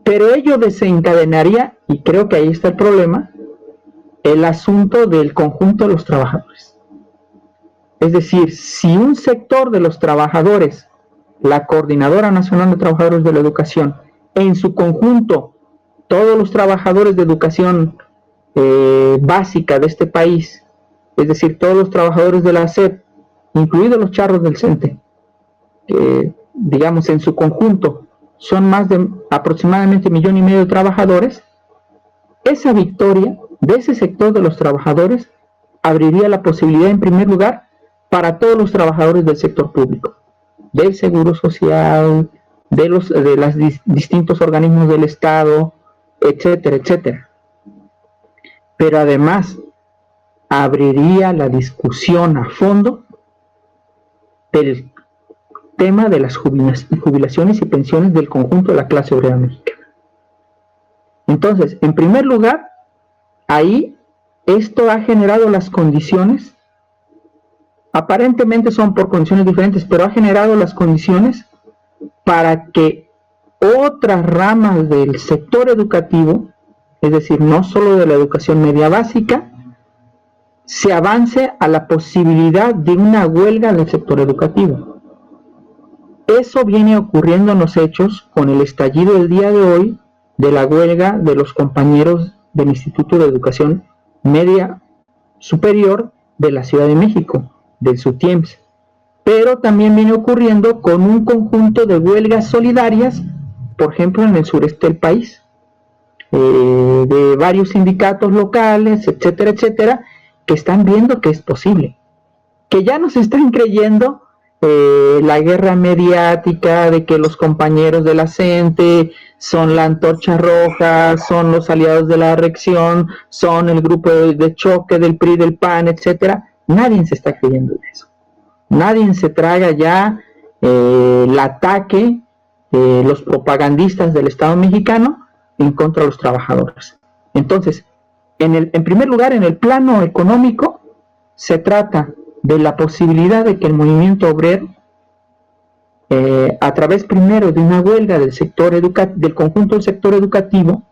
pero ello desencadenaría, y creo que ahí está el problema, el asunto del conjunto de los trabajadores. Es decir, si un sector de los trabajadores, la Coordinadora Nacional de Trabajadores de la Educación, en su conjunto, todos los trabajadores de educación básica de este país, es decir, todos los trabajadores de la SEP, incluidos los charros del CENTE, digamos en su conjunto, son más de aproximadamente 1,5 millones de trabajadores, esa victoria de ese sector de los trabajadores abriría la posibilidad, en primer lugar, para todos los trabajadores del sector público, del Seguro Social, de los distintos organismos del Estado, etcétera, etcétera. Pero además abriría la discusión a fondo del tema de las jubilaciones y pensiones del conjunto de la clase obrera mexicana. Entonces, en primer lugar, ahí esto ha generado las condiciones, aparentemente son por condiciones diferentes, pero ha generado las condiciones para que otras ramas del sector educativo, es decir, no solo de la educación media básica, se avance a la posibilidad de una huelga del sector educativo. Eso viene ocurriendo en los hechos con el estallido del día de hoy de la huelga de los compañeros del Instituto de Educación Media Superior de la Ciudad de México, del SUTIEMS. Pero también viene ocurriendo con un conjunto de huelgas solidarias, por ejemplo, en el sureste del país, de varios sindicatos locales, etcétera, etcétera, que están viendo que es posible, que ya nos están creyendo la guerra mediática de que los compañeros de la CENTE son la antorcha roja, son los aliados de la reacción, son el grupo de choque del PRI, del PAN, etcétera. Nadie se está creyendo en eso. Nadie se traga ya el ataque de los propagandistas del Estado mexicano en contra de los trabajadores. Entonces, en primer lugar, en el plano económico, se trata de la posibilidad de que el movimiento obrero, a través primero de una huelga del conjunto del sector educativo,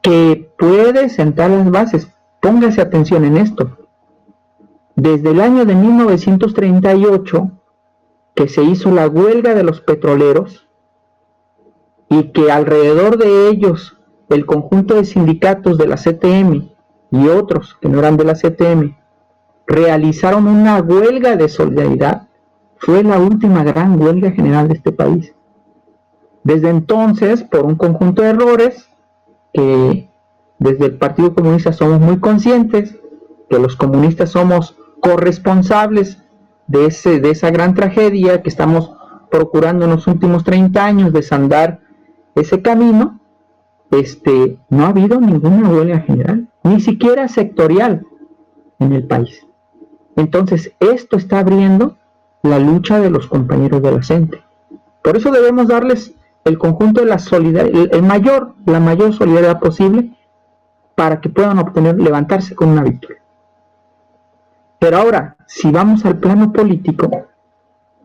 que puede sentar las bases. Póngase atención en esto. Desde el año de 1938, que se hizo la huelga de los petroleros, y que alrededor de ellos el conjunto de sindicatos de la CTM y otros que no eran de la CTM realizaron una huelga de solidaridad, fue la última gran huelga general de este país. Desde entonces, por un conjunto de errores, que desde el Partido Comunista somos muy conscientes, que los comunistas somos corresponsables de esa gran tragedia, que estamos procurando en los últimos 30 años desandar ese camino, no ha habido ninguna huelga general, ni siquiera sectorial en el país. Entonces, esto está abriendo la lucha de los compañeros de la CENTE. Por eso debemos darles el conjunto de la solidaridad, la mayor solidaridad posible, para que puedan levantarse con una victoria. Pero ahora, si vamos al plano político,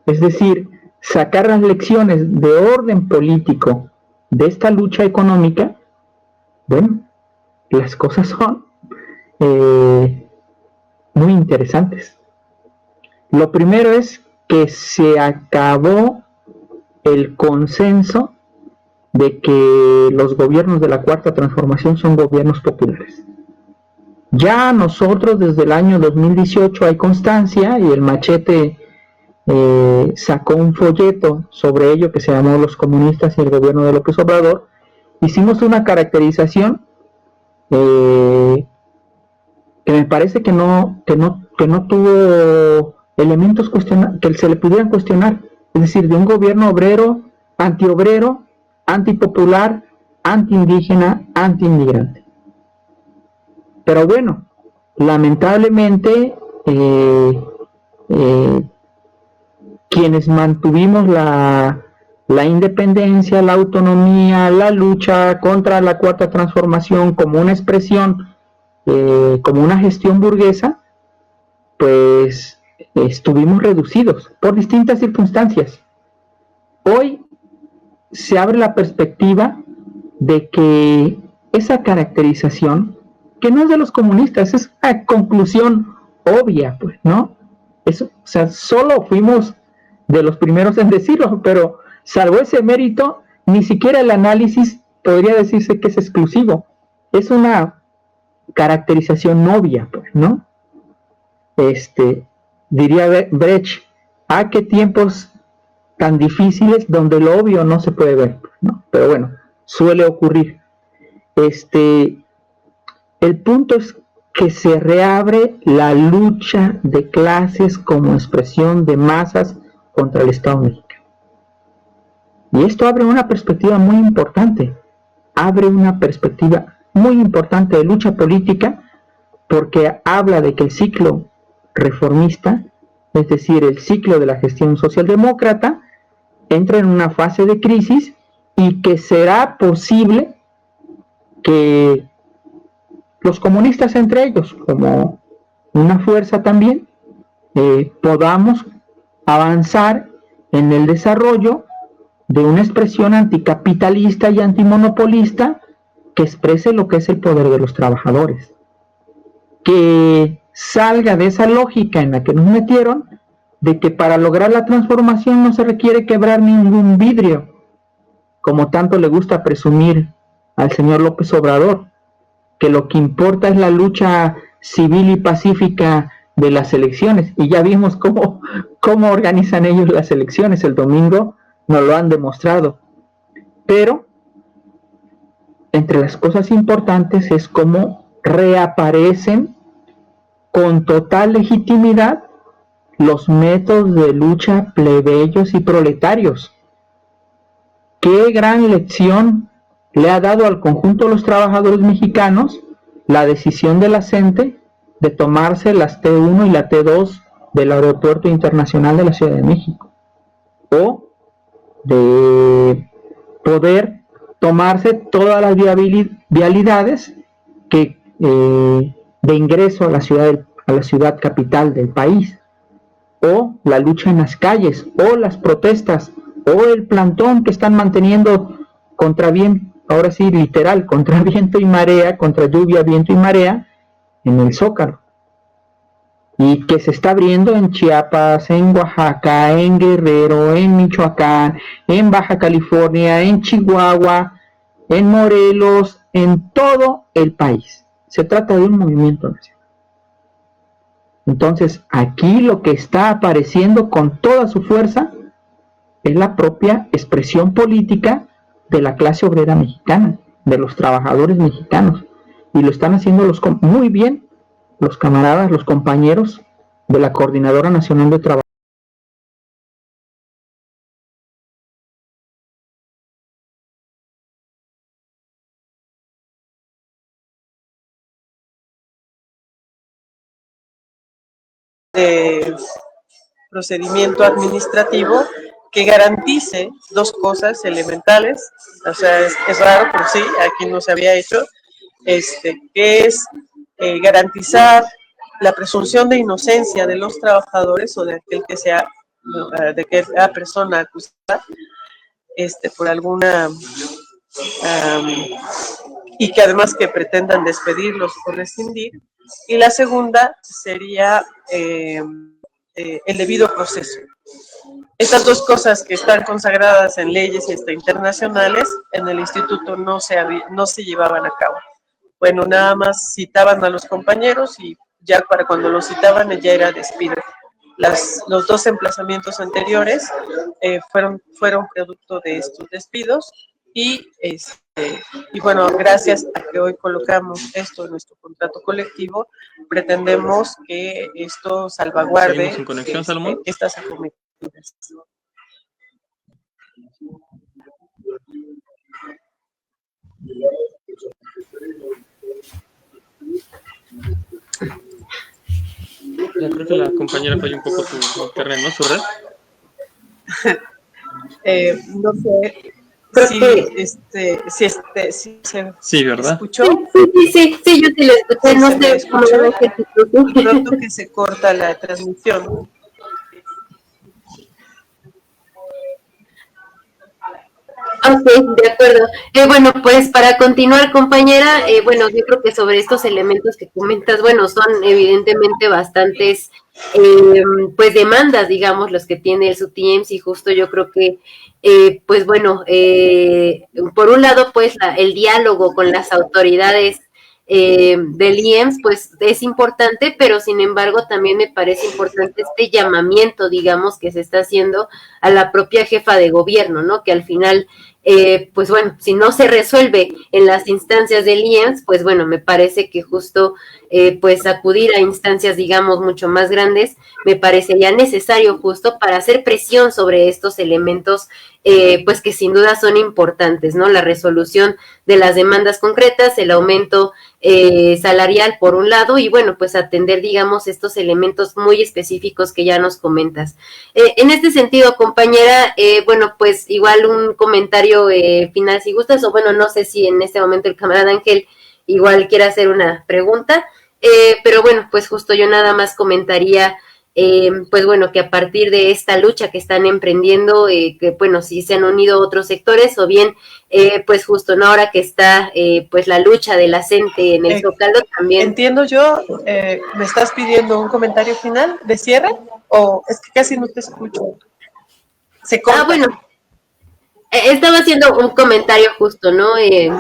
es decir, sacar las lecciones de orden político de esta lucha económica, bueno, las cosas son muy interesantes. Lo primero es que se acabó el consenso de que los gobiernos de la Cuarta Transformación son gobiernos populares. Ya nosotros desde el año 2018 hay constancia, y el Machete sacó un folleto sobre ello que se llamó Los Comunistas y el Gobierno de López Obrador. Hicimos una caracterización que me parece que no tuvo elementos que se le pudieran cuestionar, es decir, de un gobierno obrero, antiobrero, antipopular, antiindígena, antiinmigrante. Pero bueno, lamentablemente quienes mantuvimos la independencia, la autonomía, la lucha contra la Cuarta Transformación como una expresión, como una gestión burguesa, pues estuvimos reducidos por distintas circunstancias. Hoy se abre la perspectiva de que esa caracterización, que no es de los comunistas, es una conclusión obvia, pues, ¿no? Eso, solo fuimos de los primeros en decirlo, pero salvo ese mérito, ni siquiera el análisis podría decirse que es exclusivo, es una caracterización obvia, pues, ¿no? Diría Brecht, qué tiempos tan difíciles donde lo obvio no se puede ver, ¿no? Pero bueno, suele ocurrir. El punto es que se reabre la lucha de clases como expresión de masas contra el Estado mexicano. Y esto abre una perspectiva muy importante, de lucha política, porque habla de que el ciclo reformista, es decir, el ciclo de la gestión socialdemócrata, entra en una fase de crisis y que será posible que los comunistas entre ellos, como una fuerza también, podamos avanzar en el desarrollo de una expresión anticapitalista y antimonopolista que exprese lo que es el poder de los trabajadores, que salga de esa lógica en la que nos metieron, de que para lograr la transformación no se requiere quebrar ningún vidrio, como tanto le gusta presumir al señor López Obrador, que lo que importa es la lucha civil y pacífica de las elecciones, y ya vimos cómo organizan ellos las elecciones. El domingo nos lo han demostrado. Pero entre las cosas importantes es cómo reaparecen con total legitimidad los métodos de lucha plebeyos y proletarios. Qué gran lección le ha dado al conjunto de los trabajadores mexicanos la decisión de la CENTE de tomarse las T1 y la T2 del Aeropuerto Internacional de la Ciudad de México, o de poder tomarse todas las vialidades que de ingreso a la ciudad capital del país, o la lucha en las calles, o las protestas, o el plantón que están manteniendo contra viento, ahora sí literal, contra viento y marea, contra lluvia, viento y marea, en el Zócalo, y que se está abriendo en Chiapas, en Oaxaca, en Guerrero, en Michoacán, en Baja California, en Chihuahua, en Morelos, en todo el país. Se trata de un movimiento nacional. Entonces, aquí lo que está apareciendo con toda su fuerza es la propia expresión política de la clase obrera mexicana, de los trabajadores mexicanos, y lo están haciendo muy bien los camaradas, los compañeros de la Coordinadora Nacional de Trabajo. De procedimiento administrativo que garantice dos cosas elementales, o sea, es raro, pero sí, aquí no se había hecho, que es garantizar la presunción de inocencia de los trabajadores o de aquel que sea, de que la persona acusada por alguna, y que además que pretendan despedirlos o rescindir. Y la segunda sería el debido proceso. Estas dos cosas que están consagradas en leyes internacionales, en el instituto no se llevaban a cabo. Bueno, nada más citaban a los compañeros y ya para cuando los citaban ya era despido. Los dos emplazamientos anteriores fueron producto de estos despidos y bueno, gracias a que hoy colocamos esto en nuestro contrato colectivo, pretendemos que esto salvaguarde en conexión, Salomón. Estas acometidas. Ya creo que la compañera falló un poco tu internet, ¿no? ¿Su red? No sé. Sí, ¿verdad? ¿Escuchó? Sí, yo sí lo escuché, no sé cómo lo que pronto que se corta la transmisión. Ok, de acuerdo. Bueno, pues para continuar, compañera, bueno, yo creo que sobre estos elementos que comentas, bueno, son evidentemente bastantes pues demandas, digamos, los que tiene el SUTIEMS, y justo yo creo que, pues bueno, por un lado, pues el diálogo con las autoridades del IEMS, pues es importante, pero sin embargo también me parece importante este llamamiento, digamos, que se está haciendo a la propia jefa de gobierno, ¿no? Que al final, pues bueno, si no se resuelve en las instancias del IEMS, pues bueno, me parece que justo pues acudir a instancias, digamos, mucho más grandes, me parecería necesario justo para hacer presión sobre estos elementos, pues que sin duda son importantes, ¿no? La resolución de las demandas concretas, el aumento salarial por un lado, y bueno, pues atender, digamos, estos elementos muy específicos que ya nos comentas. En este sentido, compañera, bueno, pues igual un comentario final si gustas, o bueno, no sé si en este momento el camarada Ángel igual quiere hacer una pregunta, pero bueno, pues justo yo nada más comentaría, pues bueno, que a partir de esta lucha que están emprendiendo, que bueno, si se han unido otros sectores o bien, pues justo, ¿no? Ahora que está pues la lucha de la CENTE en el Zócalo también. Entiendo yo, ¿me estás pidiendo un comentario final de cierre? ¿O es que casi no te escucho? Se corta. Bueno, estaba haciendo un comentario justo, ¿no?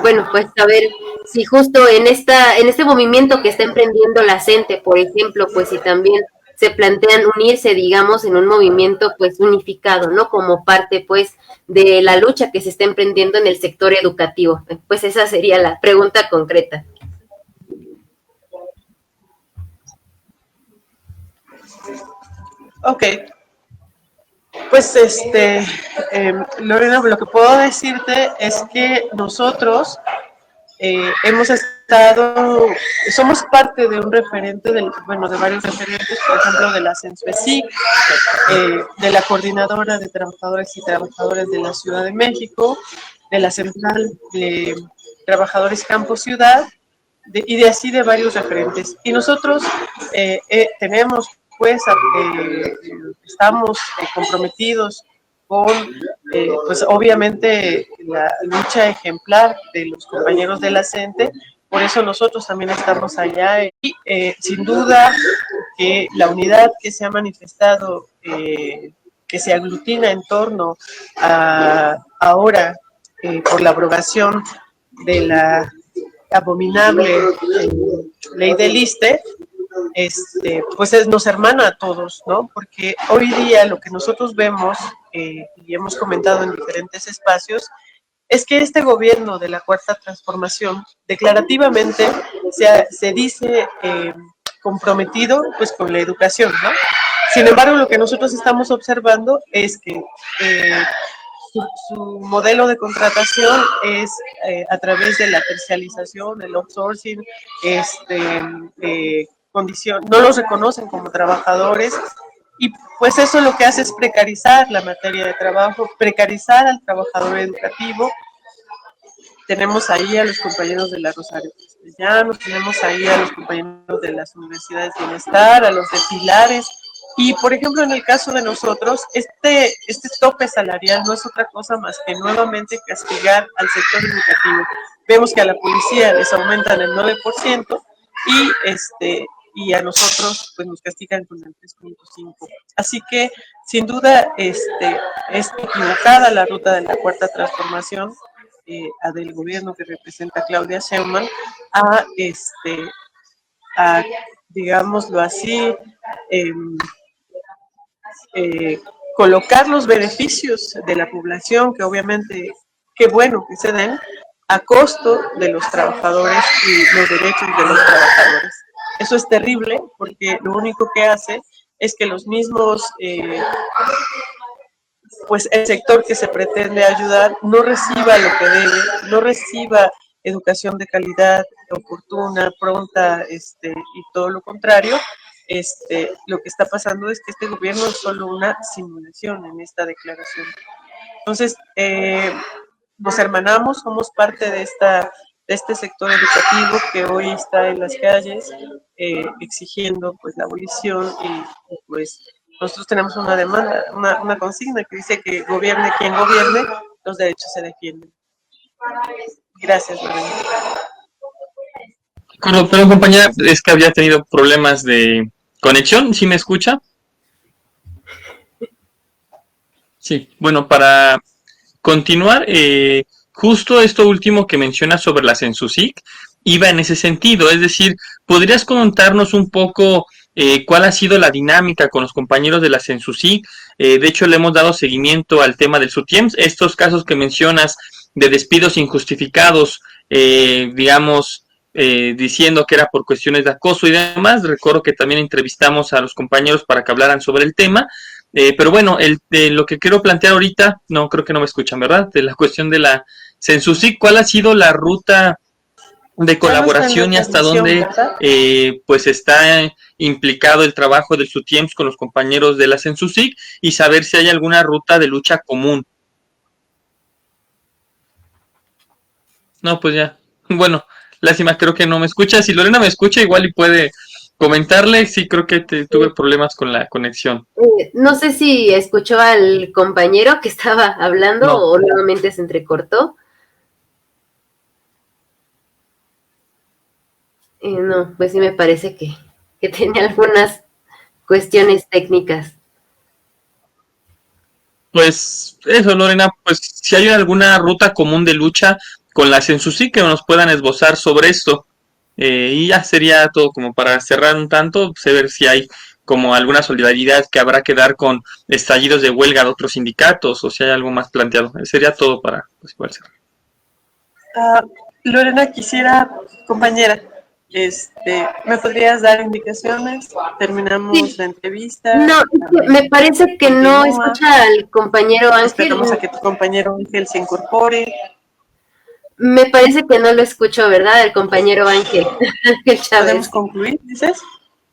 Bueno, pues saber si justo en este movimiento que está emprendiendo la CENTE, por ejemplo, pues si también se plantean unirse, digamos, en un movimiento pues unificado, ¿no? Como parte pues de la lucha que se está emprendiendo en el sector educativo. Pues esa sería la pregunta concreta. Ok. Pues Lorena, lo que puedo decirte es que nosotros hemos estado, somos parte de un referente, de varios referentes, por ejemplo, de la CENSUECIC, de la Coordinadora de Trabajadores y Trabajadoras de la Ciudad de México, de la Central de Trabajadores Campo Ciudad, y de así de varios referentes. Y nosotros tenemos, pues, estamos comprometidos con, pues obviamente, la lucha ejemplar de los compañeros de la CENTE. Por eso nosotros también estamos allá, y sin duda que la unidad que se ha manifestado, que se aglutina en torno a ahora por la aprobación de la abominable ley del ISSSTE, pues nos hermana a todos, ¿no? Porque hoy día lo que nosotros vemos, y hemos comentado en diferentes espacios, es que este gobierno de la Cuarta Transformación declarativamente se dice comprometido pues con la educación, ¿no? Sin embargo, lo que nosotros estamos observando es que su modelo de contratación es a través de la tercialización, el outsourcing, no los reconocen como trabajadores, y pues eso lo que hace es precarizar la materia de trabajo, precarizar al trabajador educativo. Tenemos ahí a los compañeros de la Rosario Castellanos, tenemos ahí a los compañeros de las universidades de bienestar, a los de Pilares. Y, por ejemplo, en el caso de nosotros, este tope salarial no es otra cosa más que nuevamente castigar al sector educativo. Vemos que a la policía les aumentan el 9% y a nosotros pues nos castigan con el 3.5%. Así que, sin duda, es equivocada la ruta de la Cuarta Transformación, del gobierno que representa Claudia Sheinbaum, a digámoslo así, colocar los beneficios de la población, que obviamente, qué bueno que se den, a costo de los trabajadores y los derechos de los trabajadores. Eso es terrible, porque lo único que hace es que los mismos, pues el sector que se pretende ayudar no reciba lo que debe, no reciba educación de calidad, oportuna, pronta, y todo lo contrario. Lo que está pasando es que este gobierno es solo una simulación en esta declaración. Entonces, nos hermanamos, somos parte de este sector educativo que hoy está en las calles exigiendo pues la abolición, y pues nosotros tenemos una demanda, una consigna que dice que gobierne quien gobierne, los derechos se defienden. Gracias, Lorena. Pero compañera, es que había tenido problemas de conexión. ¿Sí me escucha? Sí, bueno, para continuar, justo esto último que mencionas sobre la Sensusic iba en ese sentido, es decir, ¿podrías contarnos un poco cuál ha sido la dinámica con los compañeros de la Sensusic? De hecho, le hemos dado seguimiento al tema del SUTIEMS, estos casos que mencionas de despidos injustificados, digamos, diciendo que era por cuestiones de acoso y demás. Recuerdo que también entrevistamos a los compañeros para que hablaran sobre el tema. Pero bueno, lo que quiero plantear ahorita, no, creo que no me escuchan, ¿verdad? De la cuestión de la Sensusic, ¿cuál ha sido la ruta de colaboración y hasta dónde pues está implicado el trabajo del SUTIEMS con los compañeros de la Sensusic y saber si hay alguna ruta de lucha común? No, pues ya. Bueno, lástima, creo que no me escucha. Si Lorena me escucha, igual y puede comentarle. Sí, creo que tuve problemas con la conexión. No sé si escuchó al compañero que estaba hablando No. o nuevamente se entrecortó. No, pues sí me parece que tiene algunas cuestiones técnicas. Pues eso, Lorena, pues si hay alguna ruta común de lucha con la Sensusic que nos puedan esbozar sobre esto. Y ya sería todo como para cerrar un tanto, ver si hay como alguna solidaridad que habrá que dar con estallidos de huelga de otros sindicatos o si hay algo más planteado. Sería todo para pues, igual cerrar. Lorena, quisiera, compañera, ¿me podrías dar indicaciones? Terminamos la entrevista. No, me parece que no escucha al compañero Ángel. Esperamos a que tu compañero Ángel se incorpore. Me parece que no lo escucho, ¿verdad? El compañero Ángel, Ángel Chávez. ¿Podemos concluir, dices?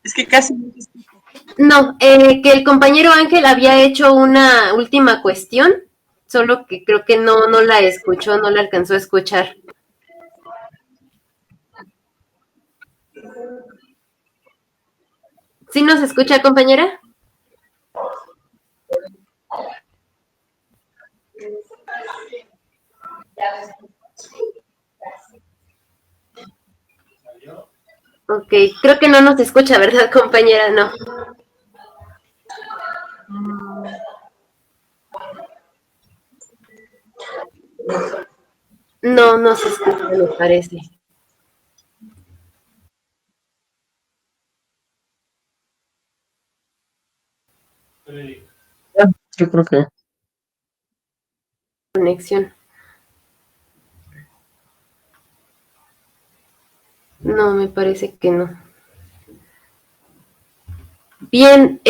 Es que casi no te escucho. No, que el compañero Ángel había hecho una última cuestión, solo que creo que no la escuchó, no la alcanzó a escuchar. ¿Sí nos escucha, compañera? Ok, creo que no nos escucha, ¿verdad, compañera? No. No se escucha, me parece. Yo creo que Conexión. No, me parece que no. Bien,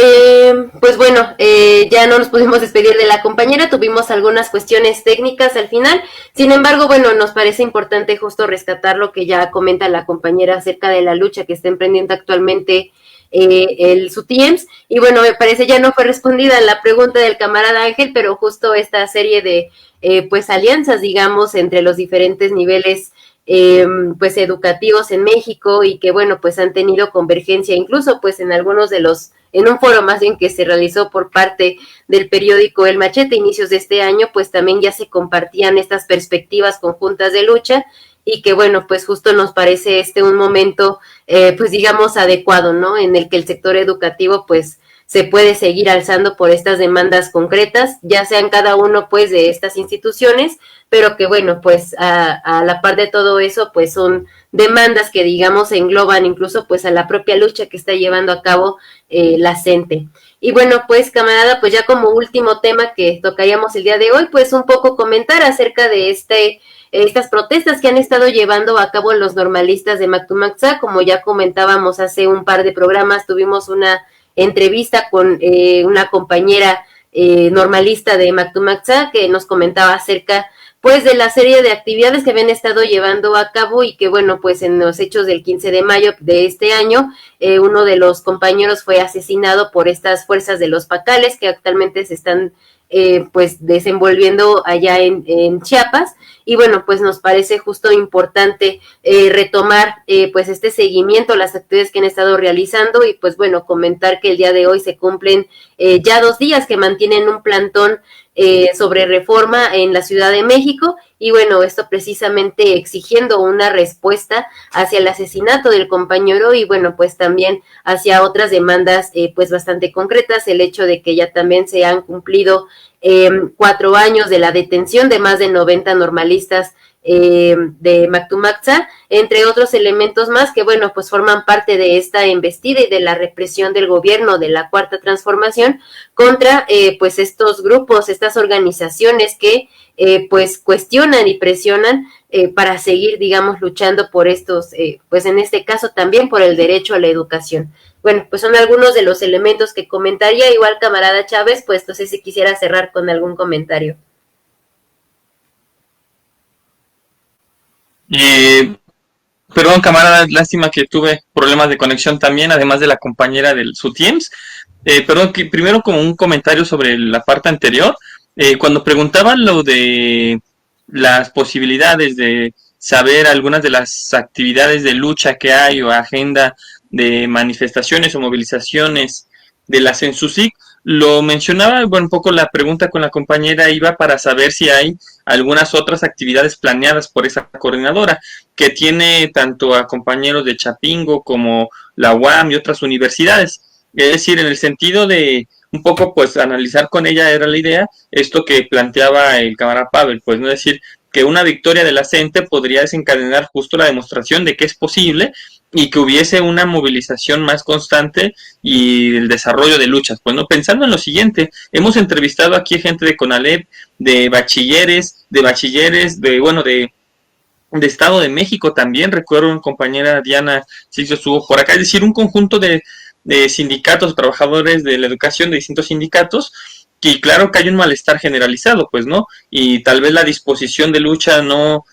pues bueno, ya no nos pudimos despedir de la compañera, tuvimos algunas cuestiones técnicas al final, sin embargo, bueno, nos parece importante justo rescatar lo que ya comenta la compañera acerca de la lucha que está emprendiendo actualmente el SUTIEMS, y bueno, me parece ya no fue respondida la pregunta del camarada Ángel, pero justo esta serie de pues alianzas, digamos, entre los diferentes niveles pues educativos en México y que bueno pues han tenido convergencia incluso pues en algunos de los, en un foro más bien que se realizó por parte del periódico El Machete inicios de este año, pues también ya se compartían estas perspectivas conjuntas de lucha y que bueno pues justo nos parece un momento pues digamos adecuado, ¿no? En el que el sector educativo pues se puede seguir alzando por estas demandas concretas, ya sean cada uno pues de estas instituciones, pero que bueno, pues a la par de todo eso, pues son demandas que digamos engloban incluso pues a la propia lucha que está llevando a cabo la CENTE. Y bueno, pues camarada, pues ya como último tema que tocaríamos el día de hoy, pues un poco comentar acerca de estas protestas que han estado llevando a cabo los normalistas de Mactumaxá, como ya comentábamos hace un par de programas, tuvimos una entrevista con una compañera normalista de Mactumaxá que nos comentaba acerca pues de la serie de actividades que habían estado llevando a cabo y que bueno pues en los hechos del 15 de mayo de este año uno de los compañeros fue asesinado por estas fuerzas de los Pacales que actualmente se están pues desenvolviendo allá en Chiapas y bueno pues nos parece justo importante retomar pues este seguimiento a las actividades que han estado realizando y pues bueno comentar que el día de hoy se cumplen ya 2 días que mantienen un plantón sobre reforma en la Ciudad de México, y bueno, esto precisamente exigiendo una respuesta hacia el asesinato del compañero y bueno, pues también hacia otras demandas pues bastante concretas, el hecho de que ya también se han cumplido 4 años de la detención de más de 90 normalistas de Mactumaxá, entre otros elementos más que, bueno, pues forman parte de esta embestida y de la represión del gobierno de la Cuarta Transformación contra, pues, estos grupos, estas organizaciones que, pues, cuestionan y presionan para seguir, digamos, luchando por estos, pues, en este caso también por el derecho a la educación. Bueno, pues son algunos de los elementos que comentaría, igual camarada Chávez, pues no sé si quisiera cerrar con algún comentario. Perdón, camarada, lástima que tuve problemas de conexión también, además de la compañera del Sutiems. Perdón, que primero como un comentario sobre la parte anterior. Cuando preguntaban lo de las posibilidades de saber algunas de las actividades de lucha que hay o agenda de manifestaciones o movilizaciones de la Sensusic, lo mencionaba, bueno, un poco la pregunta con la compañera iba para saber si hay algunas otras actividades planeadas por esa coordinadora, que tiene tanto a compañeros de Chapingo como la UAM y otras universidades. Es decir, en el sentido de un poco pues analizar con ella era la idea, esto que planteaba el camarada Pavel, pues no es decir, que una victoria de la CENTE podría desencadenar justo la demostración de que es posible y que hubiese una movilización más constante y el desarrollo de luchas. Pues no, pensando en lo siguiente, hemos entrevistado aquí a gente de CONALEP, de bachilleres, de Estado de México también, recuerdo una compañera Diana sí estuvo por acá, es decir, un conjunto de sindicatos, trabajadores de la educación de distintos sindicatos, y claro que hay un malestar generalizado, pues, ¿no? Y tal vez la disposición de lucha no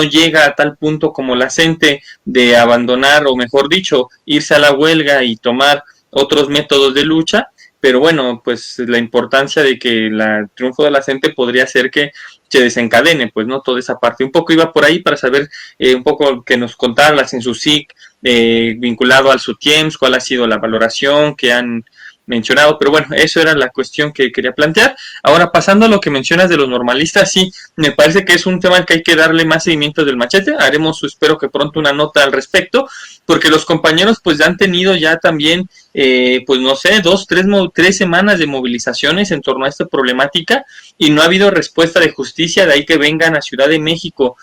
llega a tal punto como la CENTE de abandonar, o mejor dicho, irse a la huelga y tomar otros métodos de lucha, pero bueno, pues la importancia de que el triunfo de la CENTE podría ser que se desencadene, pues, ¿no? Toda esa parte. Un poco iba por ahí para saber un poco que nos contara la Sensusic vinculado al Sutiems, cuál ha sido la valoración que han mencionado, pero bueno, eso era la cuestión que quería plantear. Ahora, pasando a lo que mencionas de los normalistas, sí, me parece que es un tema al que hay que darle más seguimiento del machete, haremos, espero que pronto, una nota al respecto, porque los compañeros pues han tenido ya también, pues no sé, 3 semanas de movilizaciones en torno a esta problemática, y no ha habido respuesta de justicia, de ahí que vengan a Ciudad de México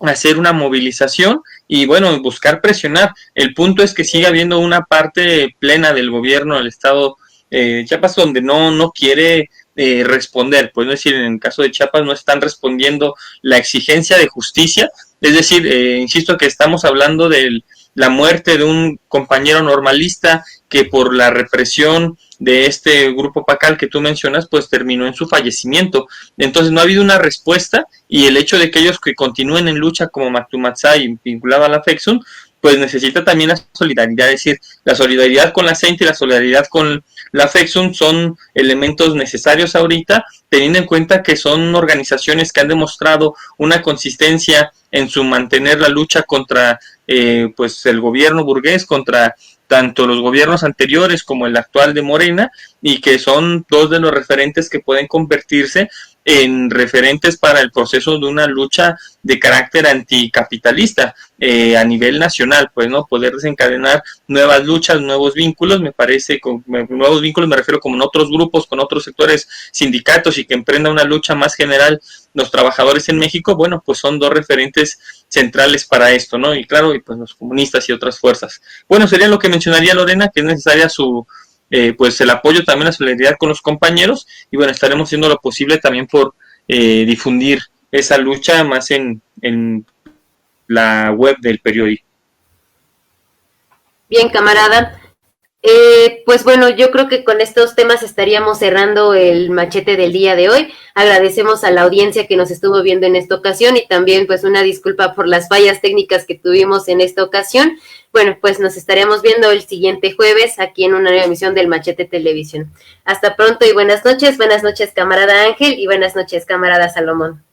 hacer una movilización y bueno, buscar presionar. El punto es que sigue habiendo una parte plena del gobierno del estado Chiapas donde no quiere responder, pues no es decir, en el caso de Chiapas no están respondiendo la exigencia de justicia, es decir, insisto que estamos hablando de la muerte de un compañero normalista que por la represión de este grupo Pacal que tú mencionas, pues terminó en su fallecimiento. Entonces no ha habido una respuesta, y el hecho de que ellos que continúen en lucha como Mactumaxá y vinculado a la FEXUN, pues necesita también la solidaridad, es decir, la solidaridad con la CENTE y la solidaridad con la FEXUN son elementos necesarios ahorita, teniendo en cuenta que son organizaciones que han demostrado una consistencia en su mantener la lucha contra pues el gobierno burgués, contra tanto los gobiernos anteriores como el actual de Morena, y que son dos de los referentes que pueden convertirse en referentes para el proceso de una lucha de carácter anticapitalista a nivel nacional, pues no poder desencadenar nuevas luchas, nuevos vínculos, me parece, con nuevos vínculos me refiero como en otros grupos, con otros sectores sindicatos, y que emprenda una lucha más general los trabajadores en México, bueno, pues son dos referentes centrales para esto, ¿no? Y claro, y pues los comunistas y otras fuerzas. Bueno, sería lo que mencionaría Lorena, que es necesaria pues el apoyo, también la solidaridad con los compañeros, y bueno, estaremos haciendo lo posible también por difundir esa lucha más en la web del periódico. Bien, camarada. Pues bueno, yo creo que con estos temas estaríamos cerrando el machete del día de hoy. Agradecemos a la audiencia que nos estuvo viendo en esta ocasión, y también pues una disculpa por las fallas técnicas que tuvimos en esta ocasión. Bueno, pues nos estaremos viendo el siguiente jueves aquí en una nueva emisión del Machete Televisión. Hasta pronto y buenas noches camarada Ángel, y buenas noches camarada Salomón.